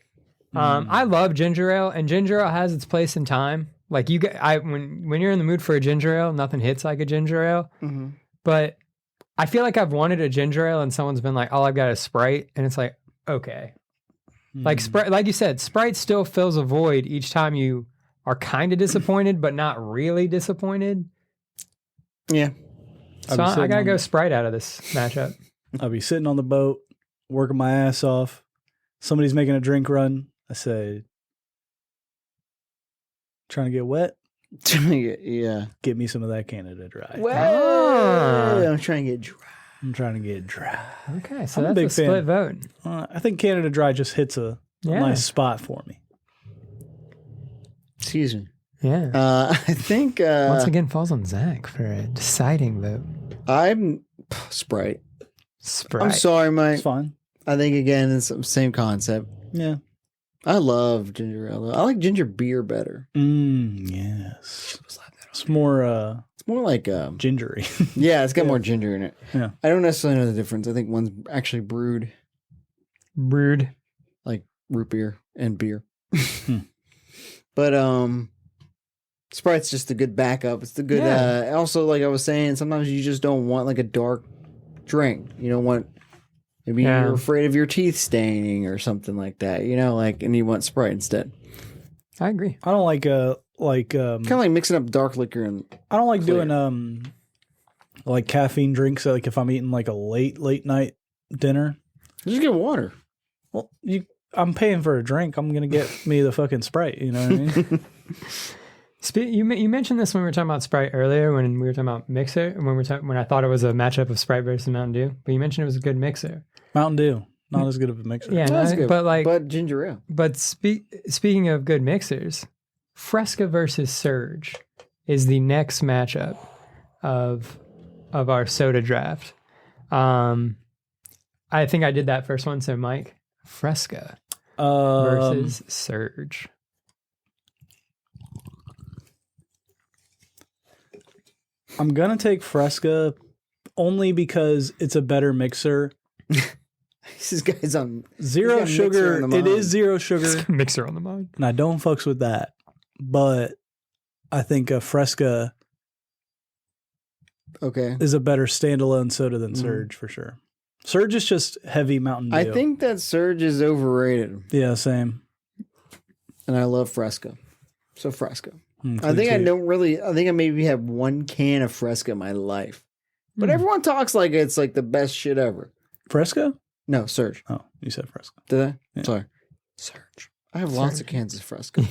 I love ginger ale, and ginger ale has its place in time. Like when you're in the mood for a ginger ale, nothing hits like a ginger ale. Mhm. But I feel like I've wanted a ginger ale, and someone's been like, "All I've got is Sprite," and it's like, okay, like Sprite, like you said, Sprite still fills a void each time you are kind of disappointed, but not really disappointed. Yeah, So I gotta go Sprite out of this matchup. I'll be sitting on the boat, working my ass off. Somebody's making a drink run. I say, trying to get wet? yeah. Get me some of that Canada Dry. Well, I'm trying to get dry. I'm trying to get dry. Okay, so I'm a that's a, big fan. split vote. I think Canada Dry just hits a Yeah. nice spot for me. Excuse me. Yeah. I think Once again, falls on Zach for a deciding vote. I'm Sprite. Sprite. I'm sorry, Mike. It's fine. I think again it's the same concept. Yeah. I love ginger ale. Though. I like ginger beer better. Yes. It's more It's more like gingery. yeah, it's got more ginger in it. Yeah. I don't necessarily know the difference. I think one's actually brewed Brood. like root beer and beer. Hmm. But Sprite's just a good backup. It's the good also like I was saying, sometimes you just don't want like a dark drink. You don't want maybe Yeah. you're afraid of your teeth staining or something like that, you know, like and you want Sprite instead. I agree. I don't like Kind of like mixing up dark liquor and I don't like clear. doing like caffeine drinks. Like if I'm eating like a late night dinner. just get water. Well, I'm paying for a drink. I'm gonna get me the fucking Sprite. You know what I mean? You mentioned this when we were talking about Sprite earlier, when we were talking about mixer, and when I thought it was a matchup of Sprite versus Mountain Dew. But you mentioned it was a good mixer. Mountain Dew, not as good of a mixer. Yeah, That's no, good. but ginger ale. speaking of good mixers, Fresca versus Surge is the next matchup of our soda draft. I think I did that first one. So Mike, Fresca versus Surge. I'm gonna take Fresca only because it's a better mixer. This guy's on Zero got mixer sugar. on the It mind. is zero sugar, Mixer on the mind. and I don't fucks with that. But I think a Fresca okay. is a better standalone soda than Mhm. Surge for sure. Surge is just heavy Mountain Dew. I think that Surge is overrated, Yeah, same. and I love Fresca. So Fresca. I think I think I maybe have one can of Fresca in my life. But Hmm. everyone talks like it's like the best shit ever. Fresco? No, Surge. Oh, you said Fresco. Did I? Yeah. Sorry. Surge. I have lots of cans of Fresca.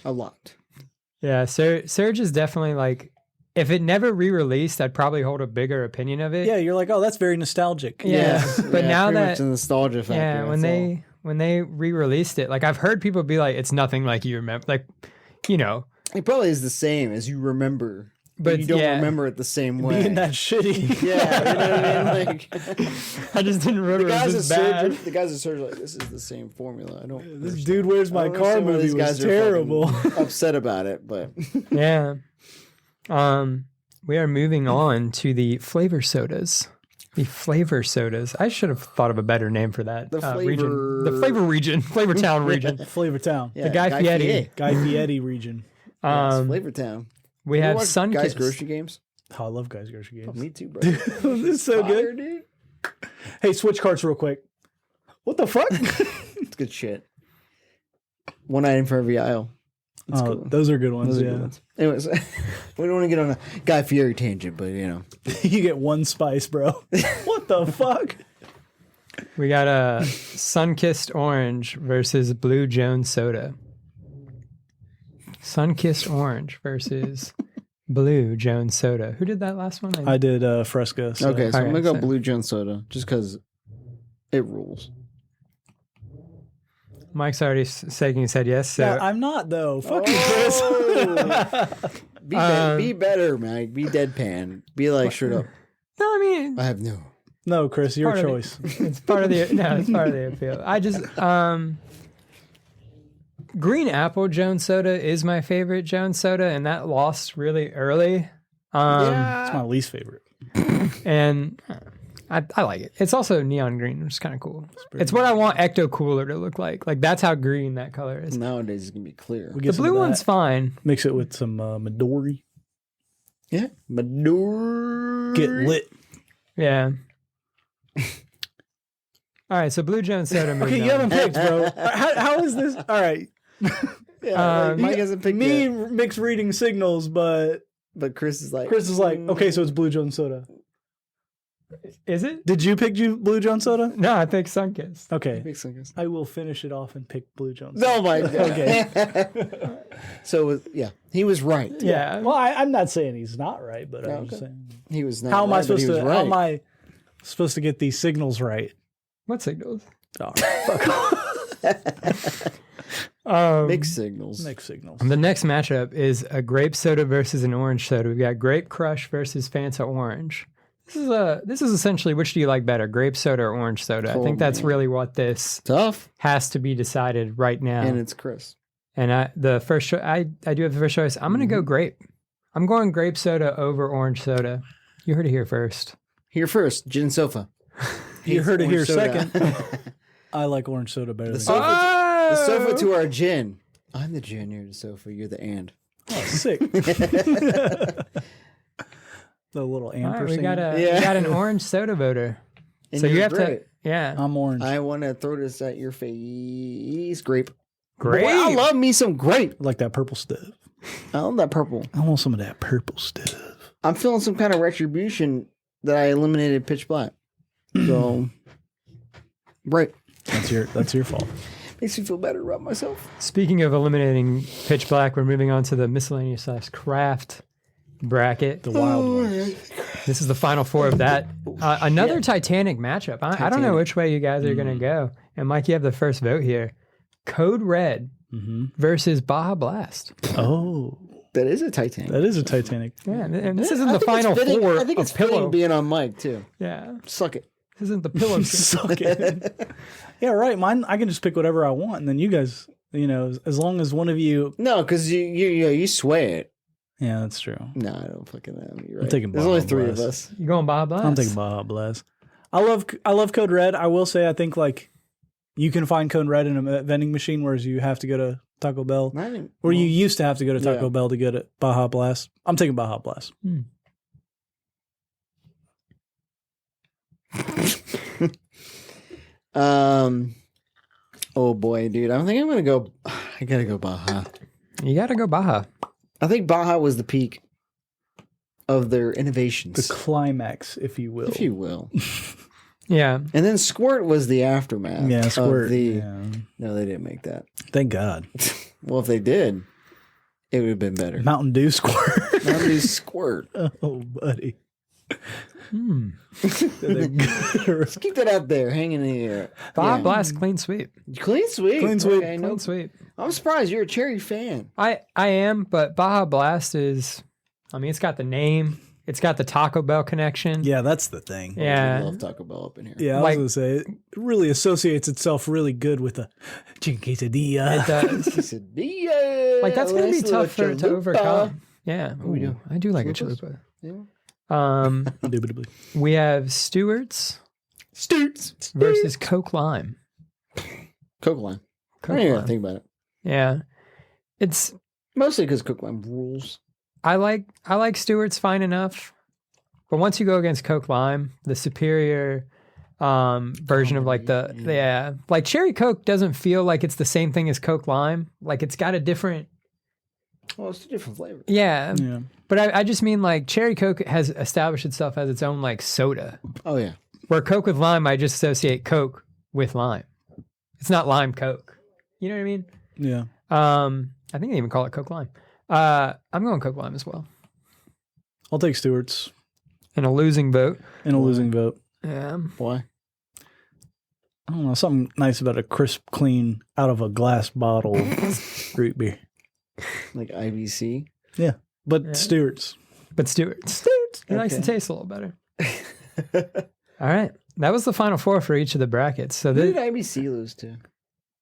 A lot. Yeah, Surge is definitely like, if it never re-released, I'd probably hold a bigger opinion of it. Yeah, you're like, oh, that's very nostalgic. Yeah, but now pretty that much the nostalgia factor. yeah, when they re-released it, like I've heard people be like, it's nothing like you remember, like, you know, it probably is the same as you remember, but you don't remember it the same way. Being that shitty. Yeah, you know what I mean? Like, I just didn't remember. the guys it was bad. the guys at Surge are like, this is the same formula. I don't. This dude, where's my I don't car understand why movie these was guys are terrible. fucking upset about it, but Yeah. We are moving on to the flavor sodas. The flavor sodas. I should have thought of a better name for that The region. The flavor region. Flavor Town region. Flavor Town. yeah, Guy Fieri. Guy Fieri region. Yes, Flavor Town. We You have watch Sun Guys Kiss. Grocery Games. Oh, I love Guys Grocery Oh, Games. me too, bro. this is so Fire, good. dude. Hey, switch carts real quick. What the fuck? It's good shit. One item for every aisle. That's Oh, cool. those are good ones. Those are Yeah, good ones. Anyways, we don't want to get on a Guy Fieri tangent, but you know, you get one spice, bro. What the fuck? We got a Sun-Kissed Orange versus Blue Jones Soda. Sun-Kissed Orange versus Blue Jones Soda. Who did that last one? I did Fresca. So. okay, so I'm Okay, gonna go so- Blue Jones Soda just because it rules. Mike's already shaking his head yes. So Yeah, I'm not though. Fuck you, Chris. Be better, Mike. Be deadpan. Be like, straight up. no, I mean I have no. No, Chris, your Part of choice. it's part of the it's part of the appeal. I just Green Apple Jones Soda is my favorite Jones Soda, and that lost really early. It's my least favorite. And I like it. It's also neon green, which is kind of cool. It's what I want Ecto Cooler to look like. Like that's how green that color is. Nowadays, it's gonna be clear. We The get some blue of one's that. fine. Mix it with some Midori. Yeah, Maduro. Get lit. Yeah. All right, so Blue Jones Soda. Okay, moving you on. haven't picked, bro. How is this? All right. Yeah, like, Mike hasn't picked Me yet, mixed reading signals, but but Chris is like. Chris is like, okay, so it's Blue Jones Soda. Is it? Did you pick Blue Jones Soda? No, I think Sunkist. Okay. Makes sense. I will finish it off and pick Blue Jones. Oh my god. Okay. So yeah, he was right. Yeah. Well, I'm not saying he's not right, but I'm Okay. just saying. He was not. How am I right, but he supposed was to? Right. How am I supposed to get these signals right? What signals? Oh, fuck. Mixed signals. Mixed signals. The next matchup is a grape soda versus an orange soda. We've got Grape Crush versus Fanta Orange. This is essentially which do you like better, grape soda or orange soda? I think that's man. really what this Tough, has to be decided right now. and it's Chris. And I do have the first choice. I'm gonna go grape. I'm going grape soda over orange soda. You heard it here first. Here first, gin sofa. You heard it here Orange soda. second. I like orange soda better The than sofa, Oh! the sofa to our gin. I'm the gin. You're the sofa. You're the and. Oh, sick. The little All right, ampersand. we got Yeah. we got an orange soda voter. And So you you're have to, great. yeah, I'm orange. I want to throw this at your face. Grape. grape. Boy, I love me some grape. I like that purple stuff. I love that purple. I want some of that purple stuff. I'm feeling some kind of retribution that I eliminated Pitch Black. So, right. That's your fault. Makes me feel better about myself. Speaking of eliminating pitch black, we're moving on to the miscellaneous / craft bracket. The wild ones. This is the final four of that. Another Titanic matchup. I don't know Titanic. which way you guys are going to go. And Mike, you have the first vote here. Code Red versus Baja Blast. Oh, That is a Titanic. that is a Titanic. Yeah, and this isn't I the think it's final fitting- four I think it's of Pillow. fitting being on mic too. Yeah, Suck it. this isn't the Pillow. Suck it. Yeah, right. Mine, I can just pick whatever I want, and then you guys, as long as one of you. No, because you sway it. Yeah, that's true. No, I don't fucking know. You're right. taking There's Baja only 3 of Blast. us. You going Baja Blast? I'm taking Baja Blast. I love Code Red. I will say I think like you can find Code Red in a vending machine, whereas you have to go to Taco Bell, Not even, or you used to have to go to Taco Yeah. Bell to get it. Baja Blast. I'm taking Baja Blast. Oh boy, dude. I think I'm gonna go. I gotta go Baja. You got to go Baja. I think Baja was the peak of their innovations, The climax, if you will. if you will. Yeah. And then Squirt was the aftermath. Yeah, of Squirt. the, Yeah. No, they didn't make that. Thank God. Well, if they did, it would have been better. Mountain Dew squirt. Mountain Dew Squirt. Oh, buddy. Let's keep that out there, hanging in the air. Baja Yeah. Blast clean sweep. Clean sweep. Clean sweep. Okay, no, Clean sweep. I'm surprised you're a cherry fan. I am, but Baja Blast is, I mean, it's got the name. It's got the Taco Bell connection. Yeah, that's the thing. I Yeah. love Taco Bell up in here. Yeah, I Like- was going to say, it really associates itself really good with the chicken quesadilla. It does. Quesadilla. Like, that's going to be Nice tough little to chalupa. overcome. Yeah. we do? I do like Chalupas? a chalupa. Yeah. Indubitably. We have Stewart's Stoots. versus Coke Lime. Coke Lime. I Coke don't even Lime. think about it. Yeah. It's, Mostly because Coke Lime rules. I like Stewart's fine enough. But once you go against Coke Lime, the superior version of like like Cherry Coke doesn't feel like it's the same thing as Coke Lime. Like it's got a different, Well, it's a different flavor. yeah. Yeah. But I just mean like Cherry Coke has established itself as its own like soda. Oh, yeah. Where Coke with lime, I just associate Coke with lime. It's not lime Coke. You know what I mean? Yeah. I think they even call it Coke Lime. I'm going Coke Lime as well. I'll take Stewart's In a losing vote. in a losing vote. Yeah. Why? I don't know. Something nice about a crisp, clean, out of a glass bottle root beer. Like IBC? But Yeah. Stewart's. But Stewart's. It likes to Okay. taste a little better. All right. That was the final four for each of the brackets. So Who did the IBC lose to?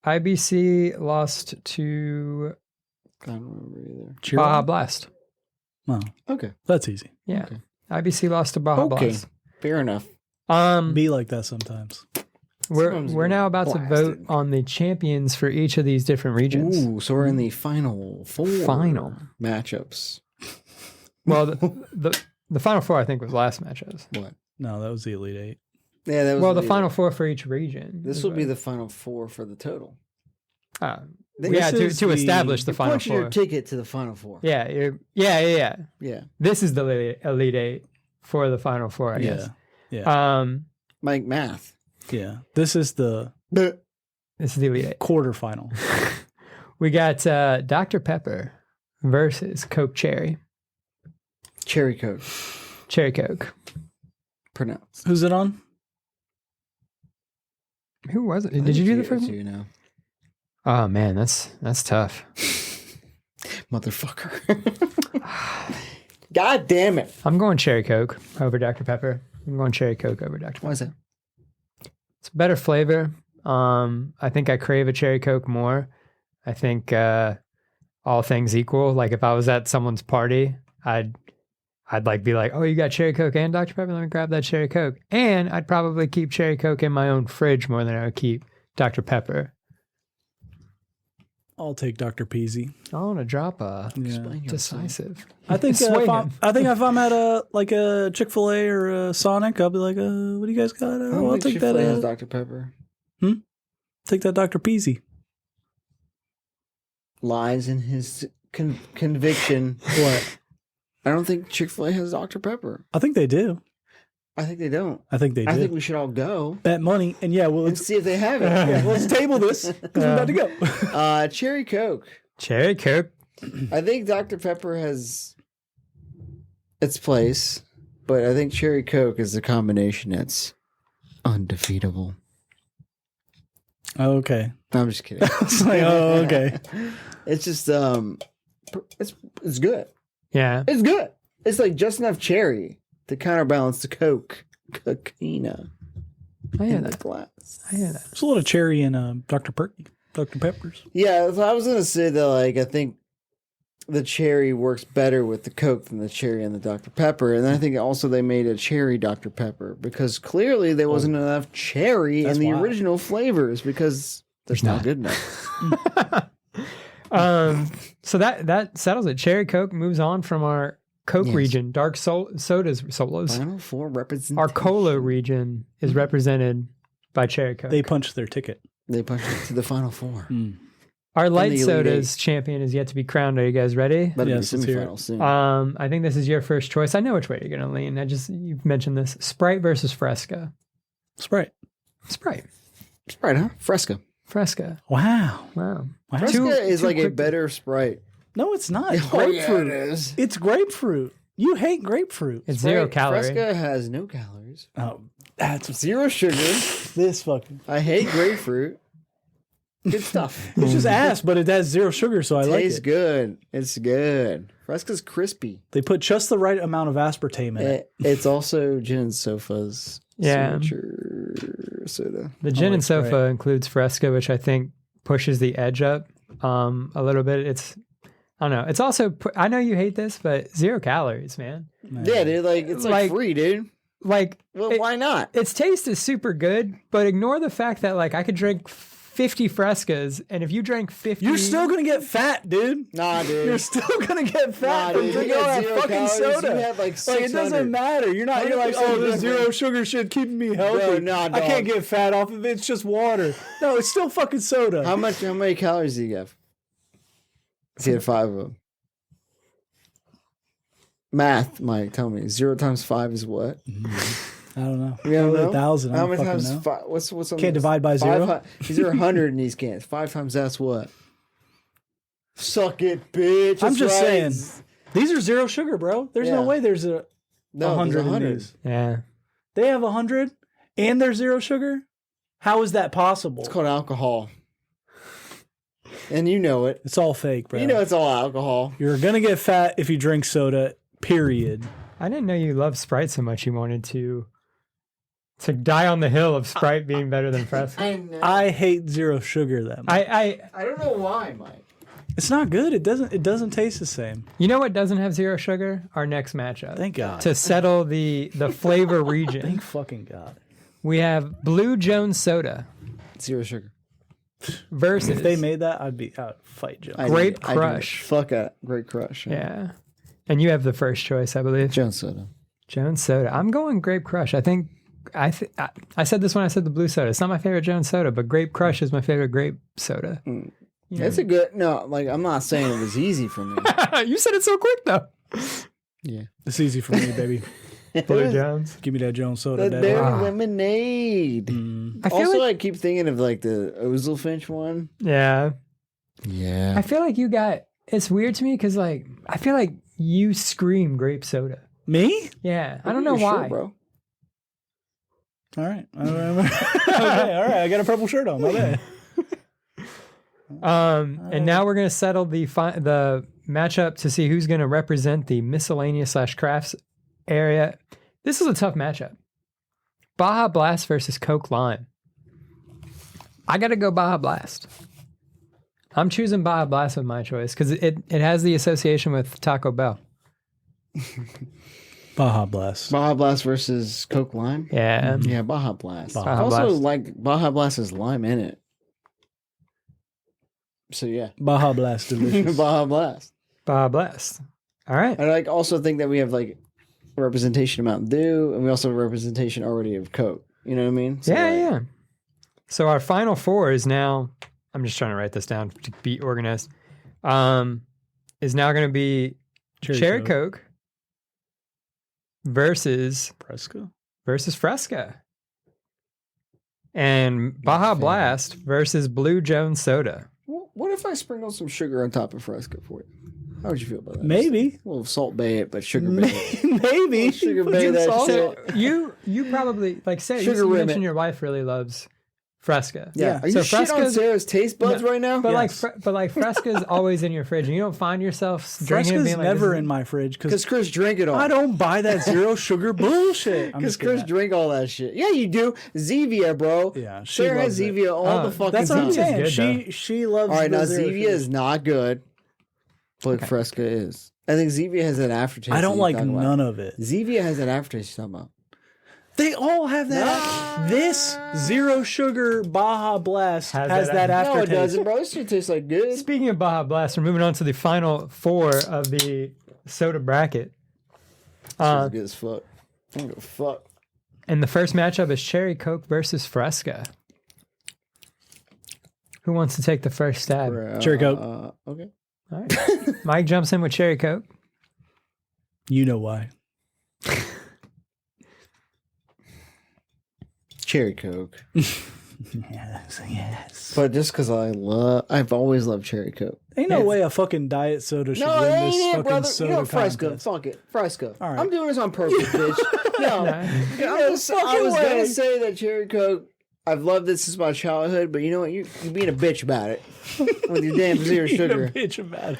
IBC lost to I don't remember either. Baja Blast. Oh, Okay. that's easy. Yeah. Okay. IBC lost to Baja Okay. Blast. Fair enough. Be like that sometimes. Sometimes We're you now get about to vote blasted. on the champions for each of these different regions. Ooh, so we're in the final four Final. matchups. Well, the final four I think was last matches. What? No, that was the Elite Eight. Yeah, that was Well, the final four for each region. This will be the final four for the total. yeah This to is the- establish the You final punched your four. ticket to the final four. Yeah. Yeah. This is the Elite Eight for the final four, I guess. Yeah. Mike Math. Yeah. This is the This is the Elite Eight. quarterfinal. We got Dr. Pepper versus Coke Cherry. Cherry Coke. Cherry Coke. Pronounced. Who's it on? Who was it? Did you do the first It's one? you now. Oh man, that's tough. Motherfucker. God damn it. I'm going Cherry Coke over Dr. Pepper. I'm going Cherry Coke over Dr. Pepper. Why is that? It's a better flavor. I think I crave a Cherry Coke more. I think all things equal, like if I was at someone's party, I'd like be like, oh, you got Cherry Coke and Dr. Pepper? Let me grab that Cherry Coke. And I'd probably keep Cherry Coke in my own fridge more than I would keep Dr. Pepper. I'll take Dr. Peasy. I want to drop a Explain yourself. decisive. I think Sway if him. if I'm at a Chick-fil-A or a Sonic, I'll be like, what do you guys got? I don't I'll think take that. Chick-fil-A has Dr. Pepper. Take that Dr. Peasy. Lies in his conviction. What? I don't think Chick-fil-A has Dr. Pepper. I think they do. I think they don't. I think they do. I think we should all go Bet money, and yeah, well, and let's see if they have it. let's table this because we're about to go. Cherry Coke. Cherry Coke. I think Dr. Pepper has its place, but I think Cherry Coke is a combination that's undefeatable. Okay. No, I'm just kidding. It's like, oh, okay. It's just it's good. Yeah. It's good. It's like just enough cherry to counterbalance the cocaina I hear in the that. glass. I hear that. There's a lot of cherry in Dr. Pepper's. Yeah, so I was gonna say that like I think the cherry works better with the Coke than the cherry and the Dr. Pepper, and I think also they made a cherry Dr. Pepper because clearly there wasn't enough cherry in That's the why. original flavors because there's not good enough. So that settles it. Cherry Coke moves on from our Coke Yes. region. Dark sodas. Final four representation. Our cola region is represented by Cherry Coke. They punched their ticket. They punched it to the final four. Our light Elite sodas champion is yet to be crowned. Are you guys ready? Better Yes, be let's hear it. semifinals soon. I think this is your first choice. I know which way you're gonna lean. You've mentioned this. Sprite versus Fresca. Sprite. Sprite. Sprite, huh? Fresca. Fresca. Wow. Wow. Fresca is two like a quick- better Sprite. No, it's not. It's Oh, yeah, grapefruit. it is. It's grapefruit. You hate grapefruit. It's 0 Sprite- calorie. Fresca has no calories. Oh, that's Zero sugar. this fucking. I hate grapefruit. Good stuff. It's just ass, but it has 0 sugar, so I like Tastes it. good. It's good. Fresca's crispy. They put just the right amount of aspartame in it. It's also Gin and Sofa's Yeah. signature soda. The gin like and sofa Sprite. includes Fresca, which I think pushes the edge up a little bit. I don't know. It's also, I know you hate this, but 0 calories, man. Yeah, dude. Like it's like free, dude. Like, Well, why not? its taste is super good, but ignore the fact that like I could drink 50 Frescas, and if you drank 50, You're still gonna get fat, dude. Nah, dude. You're still gonna get Nah, fat dude. from You drinking all got that 0 fucking calories, soda. you have, like, it 600. doesn't matter. You're like, 100% oh, this different. 0 sugar shit keeping me healthy. Bro, nah, I can't dog. get fat off of it. It's just water. No, it's still fucking soda. How many calories do you have? He had 5 of them. Math, Mike, tell me. 0 times 5 is what? I don't know. You don't Probably know? 1,000. I How don't many fucking times know. 5? What's on Can't this? divide by 0? These are 100 in these cans. 5 times that's what? Suck it, bitch. I'm That's just right. saying. These are 0 sugar, bro. There's no Yeah. way there's a No, 100 there's in 100. these. yeah. They have 100 and they're 0 sugar? How is that possible? It's called alcohol. And you know it. It's all fake, bro. You know it's all alcohol. You're going to get fat if you drink soda, period. I didn't know you loved Sprite so much. You wanted to die on the hill of Sprite being better than Fresca. I know. I hate 0 sugar that much. I don't know why, Mike. It's not good. It doesn't taste the same. you know what doesn't have 0 sugar? Our next matchup. Thank God. To settle the flavor region, Thank fucking God. we have Blue Jones Soda 0 sugar. versus If they made that, I'd fight Joe. Grape I'd Crush. Fuck a Grape Crush. yeah. And you have the first choice, I believe. Jones soda. Jones Soda. I'm going Grape Crush. I think I said this when I said the blue soda. It's not my favorite Jones Soda, but Grape Crush is my favorite grape soda. You know? It's a good I'm not saying it was easy for me. You said it so quick though. Yeah. It's easy for me, baby. Blue Jones. Give me that Jones soda, The daddy. berry Ah. lemonade. I feel Also, like I keep thinking of like the Ozelfinch one. yeah. Yeah. I feel like you got. It's weird to me because like I feel like you scream grape soda. Me? Yeah, I don't know why. bro. All right. Okay, all right. I got a purple shirt on. My bad. And now we're gonna settle the matchup to see who's gonna represent the miscellaneous / crafts area. This is a tough matchup. Baja Blast versus Coke Lime. I gotta go Baja Blast. I'm choosing Baja Blast with my choice because it has the association with Taco Bell. Baja Blast. Baja Blast versus Coke Lime. Yeah. Yeah, Baja Blast. Baja I also Blast. like Baja Blast has lime in it. So yeah, Baja Blast. Delicious. Baja Blast. Baja Blast. All right. I like also think that we have like representation of Mountain Dew, and we also have representation already of Coke. You know what I mean? So, Yeah, like, yeah. So our final four is now. I'm just trying to write this down to be organized. Is now going to be Cherry Coke versus Fresca. Fresca, and Baja Blast versus Blue Jones Soda. What if I sprinkled some sugar on top of Fresca for you? How would you feel about that? Maybe. A little salt bay it, but sugar bay it. Maybe. Sugar Put bay some that salt. shit. So you probably like say Sugar you rim mentioned it. your wife really loves Fresca. Yeah. Are you So shit on Fresca's- Sarah's taste buds No, right now? But Yes. like Fresca's always in your fridge, and you don't find yourself drinking it and Fresca's being like, never this in my fridge Because because Chris drink it all. I don't buy that 0 sugar bullshit. I'm Because just kidding. Chris drink all that shit. Yeah, you do. Zevia, bro. Yeah, she Sarah has loves it. Zevia all Oh, the fucking That's what time. I'm saying. Good, She loves. All right, the now 0 Zevia sugar. is not good, but Fresca is. I think Zevia has an aftertaste. I that don't you like talk about. none of it. Zevia has an aftertaste. You're talking about. They all have that. This 0 sugar Baja Blast Has has that that No, it aftertaste. doesn't, bro. This shit tastes like good. Speaking of Baja Blast, we're moving on to the final four of the soda bracket. This is good as fuck. I don't give a fuck. And the first matchup is Cherry Coke versus Fresca. Who wants to take the first stab? Cherry Coke. Okay. All right. Mike jumps in with cherry Coke. You know why. Cherry Coke. Yes. But just because I've always loved cherry Coke. Ain't no way a fucking diet soda should No, it win ain't this it, fucking brother. soda You know, Fresco. contest. Fuck it. Fresco. All right. I'm doing this on purpose, bitch. No. I was fucking way. going to say that cherry Coke, I've loved this since my childhood, but you know what? You're being a bitch about it. With your damn zero You're sugar. a bitch about it.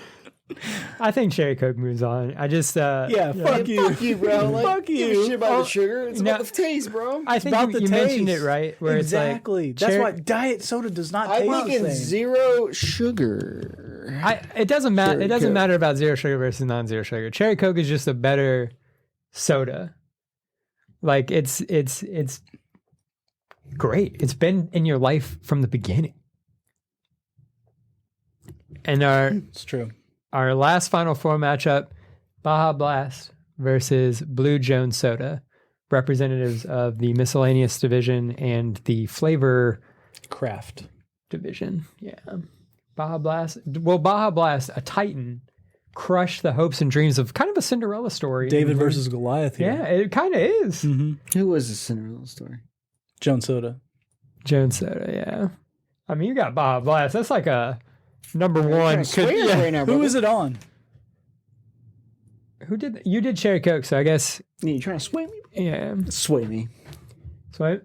I think cherry Coke moves on. I just Yeah, fuck you. Fuck you, bro. Like, Fuck give a you. shit about the sugar. It's No. about the taste, bro. I think about you the mentioned it taste. right. Where Exactly. It's like That's why diet soda does not I taste think the it's same. zero sugar. It doesn't matter. Cherry It doesn't Coke. matter about zero sugar versus non-zero sugar. Cherry Coke is just a better soda. Like it's great. It's been in your life from the beginning. And It's true. our last Final Four matchup, Baja Blast versus Blue Jones Soda, representatives of the miscellaneous division and the flavor Craft. division. Yeah. Baja Blast. Well, Baja Blast, a titan, crushed the hopes and dreams of kind of a Cinderella story. David versus Goliath here. Yeah, it kind of is. Who was the Cinderella story? Jones Soda. Jones Soda, yeah. I mean, you got Baja Blast. That's like a number one. Trying to sway us right now, Who brother. is it on? Who did you did Cherry Coke? So I guess You trying to sway me? yeah. Sway me. So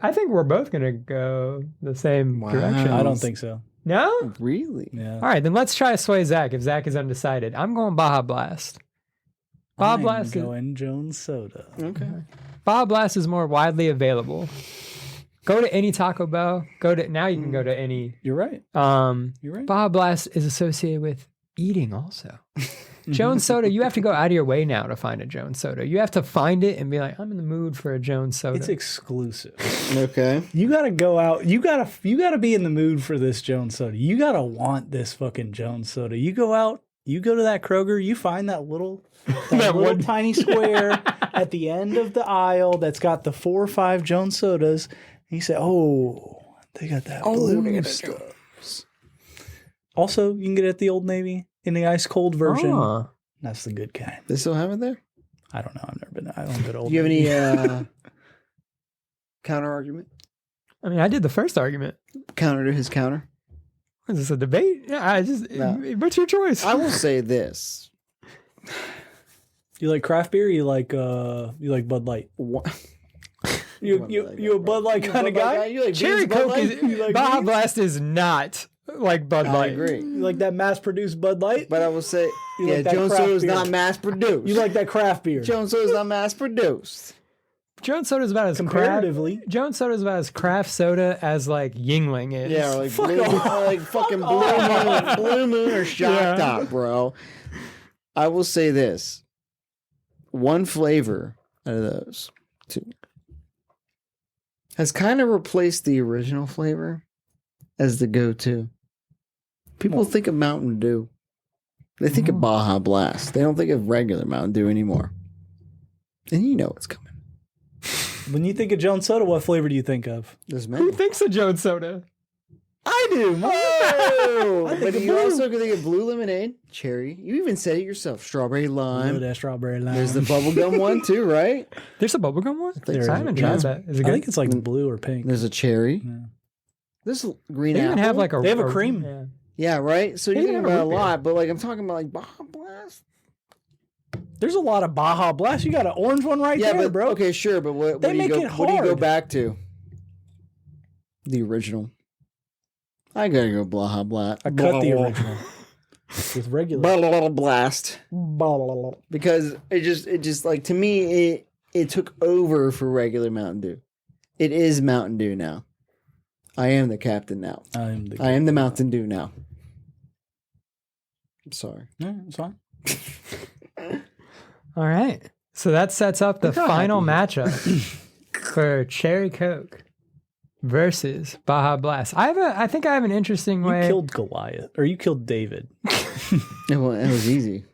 I think we're both gonna go the same Wow. direction. I don't think so. No. Really? Yeah. All right, then let's try to sway Zach if Zach is undecided. I'm going Baja Blast. Baja I'm Blast. going Jones Soda. Okay. Baja Blast is more widely available. Go to any Taco Bell. Now you can go to any. You're right. You're right. Baja Blast is associated with eating also. Jones Soda, you have to go out of your way now to find a Jones Soda. You have to find it and be like, I'm in the mood for a Jones Soda. It's exclusive. Okay. You gotta go out. You gotta be in the mood for this Jones Soda. You gotta want this fucking Jones Soda. You go out. You go to that Kroger. You find that little tiny square at the end of the aisle that's got the 4 or 5 Jones Sodas. And you say, "Oh, they got that blue stuff." Also, you can get it at the Old Navy in the ice cold version. Ah. That's the good kind. They still have it there? I don't know. I've never been. I don't go to Old Do you have Navy. any counter argument? I mean, I did the first argument. Counter to his counter? Is this a debate? Yeah, No. What's your choice? I will say this. You like craft beer? Or you like Bud Light? What? You a Bud Light kind of guy? You like Cherry beans, Bud Coke Light? is You like Baja beans? Blast is not like Bud I Light. agree. You like that mass-produced Bud Light? But I will say, You yeah, like that Jones craft Soda is beer. not mass produced. You like that craft beer? Jones Soda is not mass produced. Jones Soda is about as Comparatively. Jones Soda is about as craft soda as like Yingling is. Yeah, or like Fuck blue, off. or like fucking blue moon or shock top, bro. I will say this: one flavor out of those two has kind of replaced the original flavor as the go-to. People think of Mountain Dew. They think of Baja Blast. They don't think of regular Mountain Dew anymore. And you know it's coming. When you think of Jones Soda, what flavor do you think of? There's Who many. thinks of Jones Soda? I do. Oh, think but of you blue. also can think of blue lemonade, cherry. You even said it yourself. Strawberry lime. that strawberry lime. There's the bubblegum one too, right? There's a bubblegum one? think so. I haven't Yeah. tried that. Is it I good? think it's like blue or pink. There's a cherry. Yeah. This green They apple. even have like a They have a cream. Yeah. yeah, right. So They you even think have a about a root beer. lot, but like I'm talking about like Baja Blast. There's a lot of Baja Blast. You got an orange one right Yeah, there, but bro. okay, sure, but what They do you make go? it What do you go hard. back to? The original. I gotta go Baja Blast. I cut the original with regular. Baja Blast. Because it just like to me it took over for regular Mountain Dew. It is Mountain Dew now. I am the captain now. I am the. I am the Mountain Dew now. I'm sorry. Yeah, it's fine. All right. So that sets up the Look how final happy matchup for Cherry Coke versus Baja Blast. I think I have an interesting You way. killed Goliath, or you killed David. It was easy.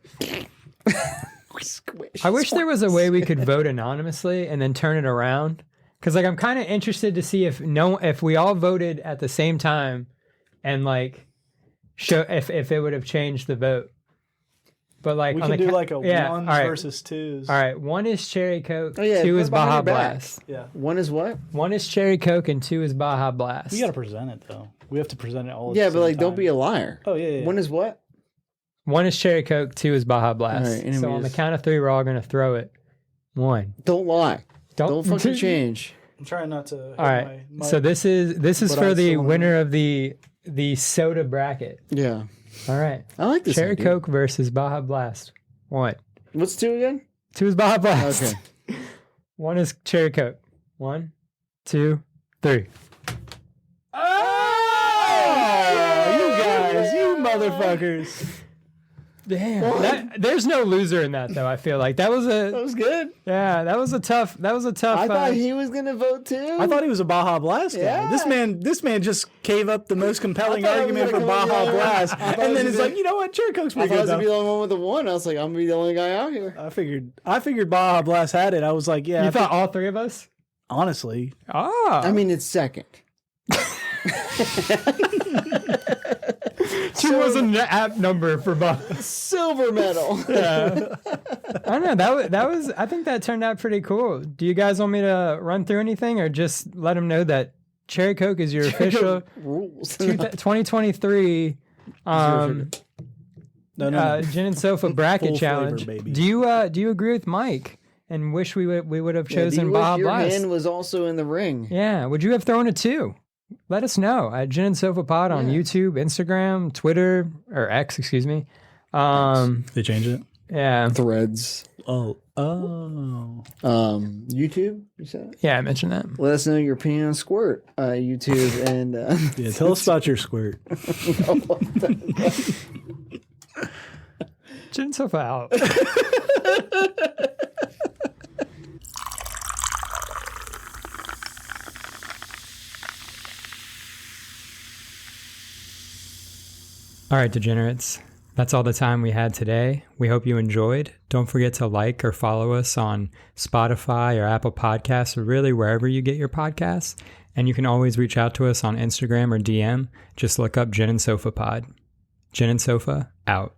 I wish there was a way we could vote anonymously and then turn it around. Because like I'm kind of interested to see if we all voted at the same time and like show if it would have changed the vote. But like We on can the do like a yeah, ones all right. versus twos. All right, 1 is Cherry Coke, Oh, yeah, 2 put is it behind Baja your back. Blast. Yeah. One is what? 1 is Cherry Coke and 2 is Baja Blast. We got to present it though. We have to present it all. At Yeah, the but same like, don't time. be a liar. Oh yeah. One is what? 1 is Cherry Coke, 2 is Baja Blast. All right, so on the enemies. count of 3, we're all gonna throw it. 1. Don't lie. Don't Don't fucking change. I'm trying not to. Hit All right. my So this is but for I the still wanna winner of the soda bracket. Yeah. All right. I like this Cherry idea. Coke versus Baja Blast. 1. What's 2 again? 2 is Baja Blast. Okay. 1 is Cherry Coke. 1, 2, 3. Oh, you guys, you motherfuckers. Damn. There's no loser in that though. I feel like that was That was good. that was a tough. I thought he was gonna vote too. I thought he was a Baja Blast guy. Yeah. This man just gave up the most compelling I thought I was argument for gonna come Baja in there. Blast, I thought and it then was it's gonna- like, you know what, Cherry Coke's I pretty thought I good was gonna be though. the only one with the 1. I was like, I'm gonna be the only guy out here. I figured Baja Blast had it. I was like, yeah. You thought all 3 of us? honestly, Ah. I mean, it's second. 2 was an app number for Baja. Silver medal. Yeah. I don't know. That was. I think that turned out pretty cool. Do you guys want me to run through anything, or just let them know that Cherry Coke is your official rules. 2023 no. Gin and Sofa bracket Full challenge? flavor, baby. Do you agree with Mike and wish we would have Yeah, do you chosen wish Baja your Blast? hand was also in the ring. Yeah. Would you have thrown a 2? Let us know at Gin and Sofa Pod on Yeah. YouTube, Instagram, Twitter, or X, excuse me. They changed it. Yeah. Threads. Oh. YouTube. You said. Yeah, I mentioned that. Let us know your opinion on Squirt. YouTube and. Yeah, tell us about your squirt. Gin and Sofa out. All right, degenerates. That's all the time we had today. We hope you enjoyed. Don't forget to like or follow us on Spotify or Apple Podcasts, or really wherever you get your podcasts. And you can always reach out to us on Instagram or DM. Just look up Gin and Sofa Pod. Gin and Sofa out.